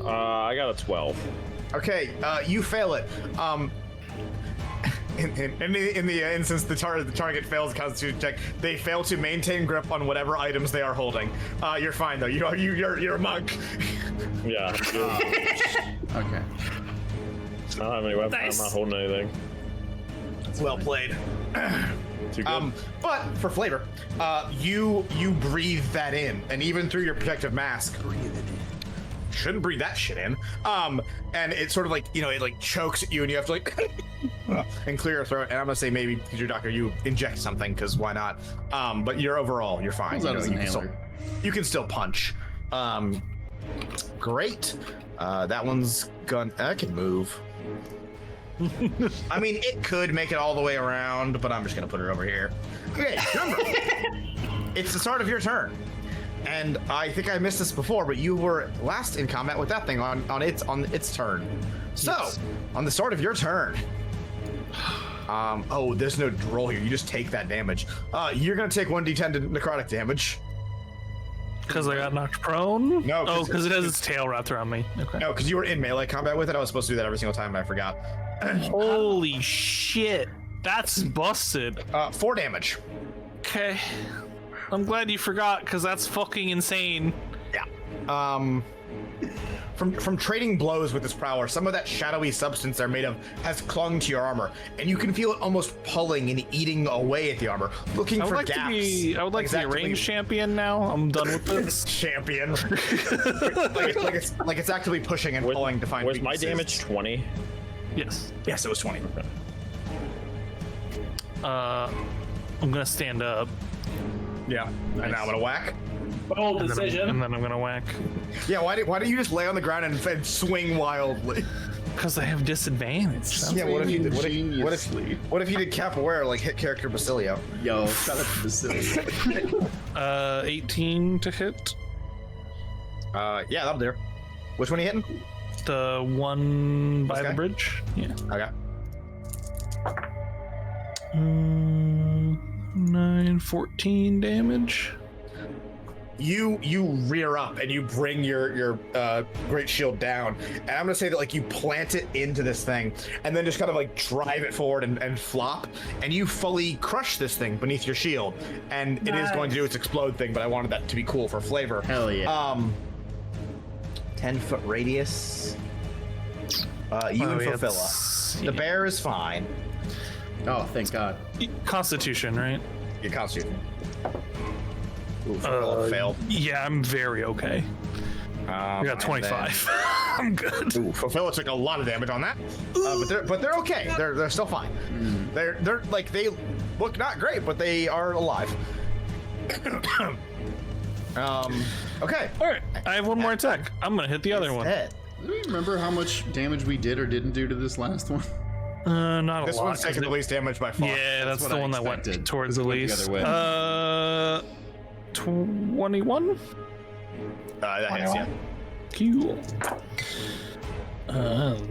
I got a 12. Okay, you fail it. In the instance the target fails a Constitution check, they fail to maintain grip on whatever items they are holding. You're fine though. You're a monk. Yeah. Okay. I don't have any weapons. Nice. I'm not holding anything. Well played. Too good. But for flavor, you breathe that in, and even through your protective mask, shouldn't breathe that shit in. And it sort of like, it like chokes at you, and you have to like and clear your throat. And I'm gonna say maybe because you're a doctor, you inject something because why not? But you're fine. Pulls out his inhaler. You can still punch. Great. That one's I can move. I mean, it could make it all the way around, but I'm just gonna put it over here. Okay, Junver. It's the start of your turn, and I think I missed this before, but you were last in combat with that thing on its turn. So, on the start of your turn, there's no roll here. You just take that damage. You're gonna take 1d10 to necrotic damage. Because I got knocked prone? No, Oh, because it has its tail wrapped around me. Okay. No, because you were in melee combat with it. I was supposed to do that every single time, and I forgot. Holy shit. That's busted. 4 damage. Okay. I'm glad you forgot, because that's fucking insane. Yeah. From trading blows with this prowler, some of that shadowy substance they're made of has clung to your armor, and you can feel it almost pulling and eating away at the armor, looking for gaps. I would like to be a range champion now. I'm done with this. Champion. like it's actively pushing and pulling to find Was my weaknesses. damage 20? Yes. Yes, it was 20. I'm gonna stand up. Yeah. And now I'm gonna whack. Bold decision. And then I'm gonna whack. Yeah, why don't you just lay on the ground and swing wildly? Because I have disadvantage. Yeah, what if you did Ingeniously. what if you did capoeira, like hit character Basilio? Yo, shut up to Basilio. 18 to hit. Yeah, that'll do. Which one are you hitting? The one by Okay. the bridge. Yeah. Okay. 9, 14 damage. You rear up and you bring your great shield down, and I'm gonna say that like you plant it into this thing, and then just kind of like drive it forward and flop, and you fully crush this thing beneath your shield, and it is going to do its explode thing. But I wanted that to be cool for flavor. Hell yeah. 10-foot radius. You and Fulfilla. The bear is fine. Oh, thank God. Constitution, right? Your constitution. Ooh, Fulfilla failed. Yeah, I'm very okay. I got 25. I'm good. Ooh, Fulfilla took a lot of damage on that, but they're okay. They're still fine. They're like, they look not great, but they are alive. Okay. All right, I have one more attack. I'm gonna hit the other one. Hit. Do we remember how much damage we did or didn't do to this last one? Not a This lot. one's taking the least damage by far. Yeah, that's what the I one that went expected. towards It went the Elise. other way. 21. That hits, yeah. Cool.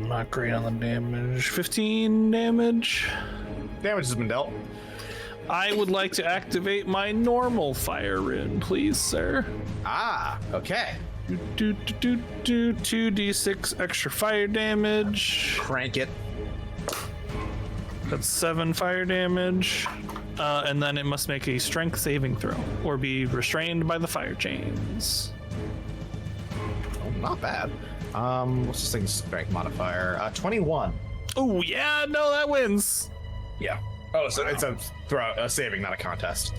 Not great on the damage. 15 damage. Damage has been dealt. I would like to activate my normal fire rune, please, sir. Ah, okay. 2d6 extra fire damage. Crank it. That's 7 fire damage. And then it must make a strength saving throw or be restrained by the fire chains. Oh, not bad. What's this thing's strength modifier? 21. Oh, yeah, no, that wins. Yeah. Oh, so it's a saving, not a contest.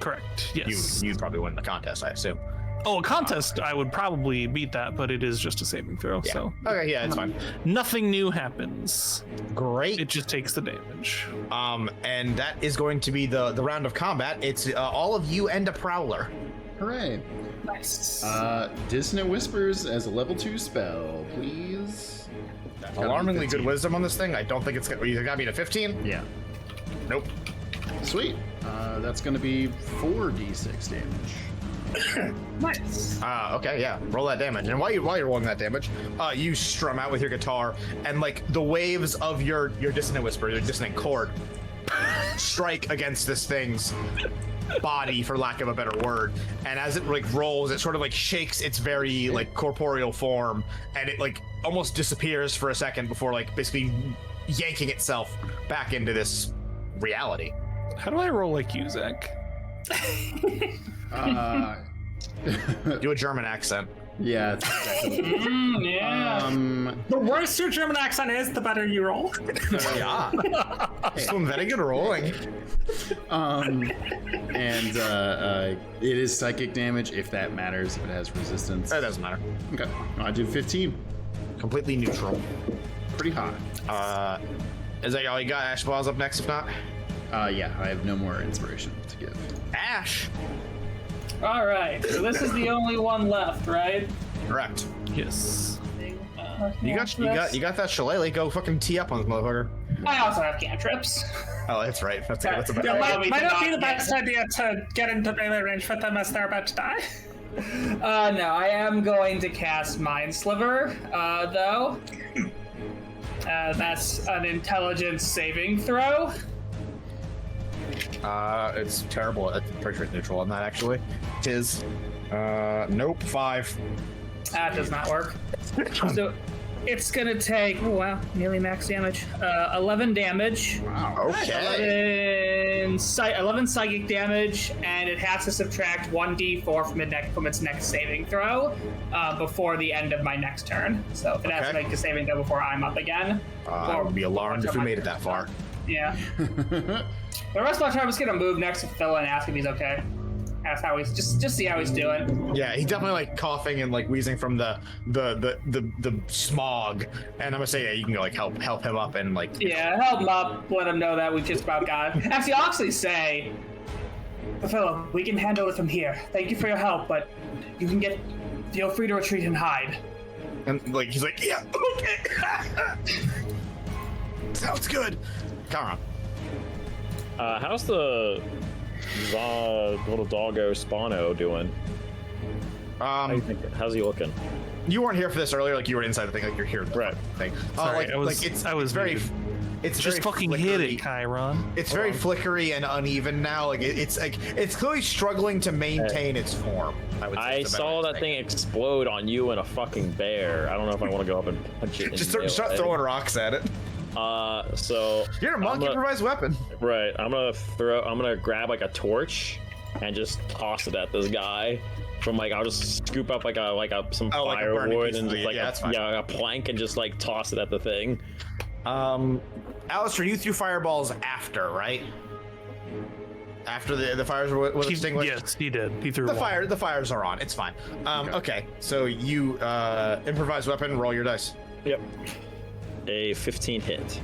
Correct, yes. You'd probably win the contest, I assume. Oh, a contest, I would probably beat that, but it is just a saving throw, Yeah. so. Okay, yeah, it's fine. Nothing new happens. Great. It just takes the damage. And that is going to be the round of combat. It's all of you and a prowler. Hooray. Nice. Dissonant Whispers as a level 2 spell, please. That's gotta be Alarmingly 15. good wisdom on this thing. I don't think it's gonna. You got me to 15. Yeah. Nope. Sweet. That's gonna be 4d6 damage. Nice. Okay, yeah. Roll that damage. And while you're rolling that damage, you strum out with your guitar, and like the waves of your dissonant whisper, your dissonant chord, strike against this thing's body, for lack of a better word. And as it like rolls, it sort of like shakes its very like corporeal form, and it like almost disappears for a second before like basically yanking itself back into this reality. How do I roll like you, Zach? Do a German accent. Yeah, it's exactly. Yeah. The worse your German accent is, the better you roll. Yeah. Some very good rolling. And it is psychic damage if that matters, if it has resistance. That doesn't matter. Okay, I do 15. Completely neutral. Pretty high. Is that all you got? Ash Ball's up next, if not? Yeah, I have no more inspiration to give. Ash! All right. So this is the only one left, right? Correct. Yes. You got that shillelagh. Go fucking tee up on this motherfucker. I also have cantrips. Oh, that's right. That's a Yeah, bad. might not be the best idea to get into melee range with them as they're about to die. No, I am going to cast Mind Sliver, though. That's an intelligence saving throw. It's terrible. It's pretty sure it's neutral on that, actually. Tis. Nope. 5. That does not work. So it's gonna take, oh wow, nearly max damage. 11 damage. Wow. Okay. 11 psychic damage, and it has to subtract 1d4 from its next saving throw before the end of my next turn. So if it has to make a saving throw before I'm up again. I would be alarmed if we made it that far. Yeah. The rest of my turn, I'm just gonna move next to Phil and ask if he's okay. Ask how he's just see how he's doing. Yeah, he's definitely like coughing and like wheezing from the smog. And I'm gonna say, yeah, you can go like help him up and like. Yeah, help him up. Let him know that we just about got it. Actually, I'll actually say, Philip, we can handle it from here. Thank you for your help, but feel free to retreat and hide. And like he's like, yeah, okay. Sounds good. Come on. How's the little doggo Spano doing? How's he looking? You weren't here for this earlier, like you were inside the thing, like you're here. Right. Thing. Sorry, I was very. muted. It's Just very fucking flickery. hit it, Chiron. It's very flickery and uneven now. Like it's clearly struggling to maintain its form. I would say. I saw that thing explode on you and a fucking bear. I don't know if I want to go up and punch it. Just start throwing rocks at it. So You're a monk, improvised weapon. Right. I'm gonna grab like a torch and just toss it at this guy. From like, I'll just scoop up some firewood and just a plank and just like toss it at the thing. Alistair, you threw fireballs after, right? After the fires were extinguished? Yes, he did. He threw the fires are on. It's fine. Okay. So you improvised weapon, roll your dice. Yep. A 15 hit.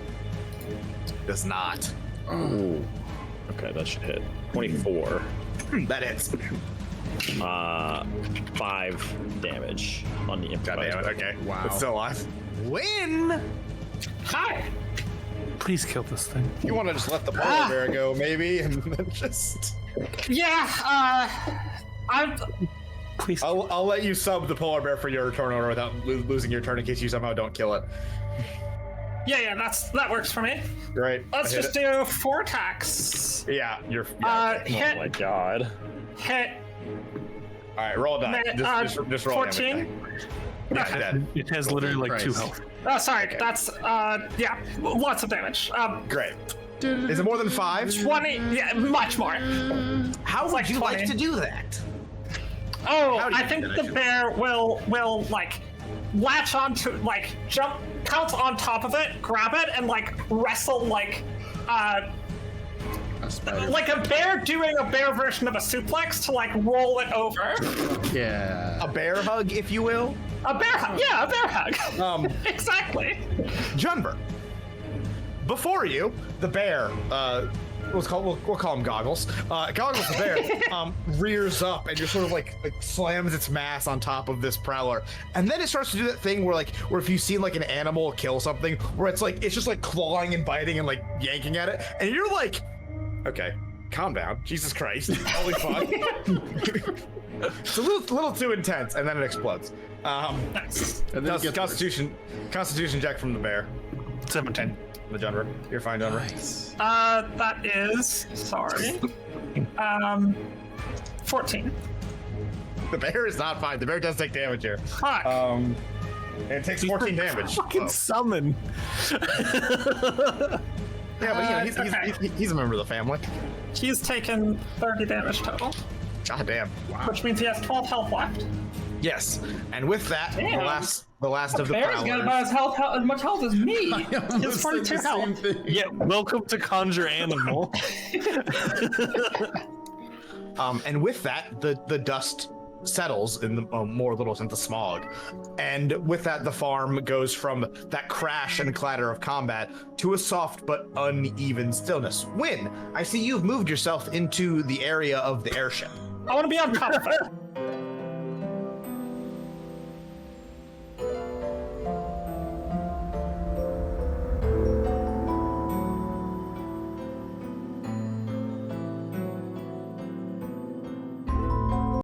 Does not. Ooh. Okay, that should hit. 24. That hits. 5 damage on the improvised. God damn it. Okay. Wow. It's still alive. Win. Hi. Please kill this thing. You want to just let the polar bear go, maybe, and then just. Yeah. Please. I'll let you sub the polar bear for your turn order without losing your turn in case you somehow don't kill it. Yeah. That works for me. Great. Let's just do 4 attacks. Yeah. You're. Hit. Oh my god. Hit. All right. Roll a die. Just roll 14. Yeah, dead. It has literally like 2 health. Oh, sorry. That's lots of damage. Great. Is it more than 5? 20. Yeah, much more. How would you 20. like to do that? Oh, How do you I think do that, the actually? bear will like latch onto, like jump, pounce on top of it, grab it, and like wrestle like A spider. like a bear doing a bear version of a suplex to like roll it over. Yeah. A bear hug, if you will. A bear hug. Yeah, a bear hug. Exactly. Junver. Before you, the bear, we'll call him Goggles. Goggles the bear rears up and just sort of like slams its mass on top of this prowler, and then it starts to do that thing where if you've seen like an animal kill something, where it's just like clawing and biting and like yanking at it, and you're like, okay, calm down, Jesus Christ, holy fuck. It's a little too intense, and then it explodes. Nice. And then it gets Constitution check from the bear. 17. The Junver. You're fine, Junver. Nice. That is 14. The bear is not fine. The bear does take damage here. Fuck. And it takes 14 damage. Fucking summon. Yeah, but he's a member of the family. He's taken 30 damage total, God damn. which means he has 12 health left. Yes, and with that, Damn. the last of the Bear's got prowlers. about as much health as me. It's 42 health. Yeah, welcome to Conjure Animal. And with that, the dust settles in the more little into smog, and with that, the farm goes from that crash and clatter of combat to a soft but uneven stillness. Wynn, I see you've moved yourself into the area of the airship. I want to be on top of it.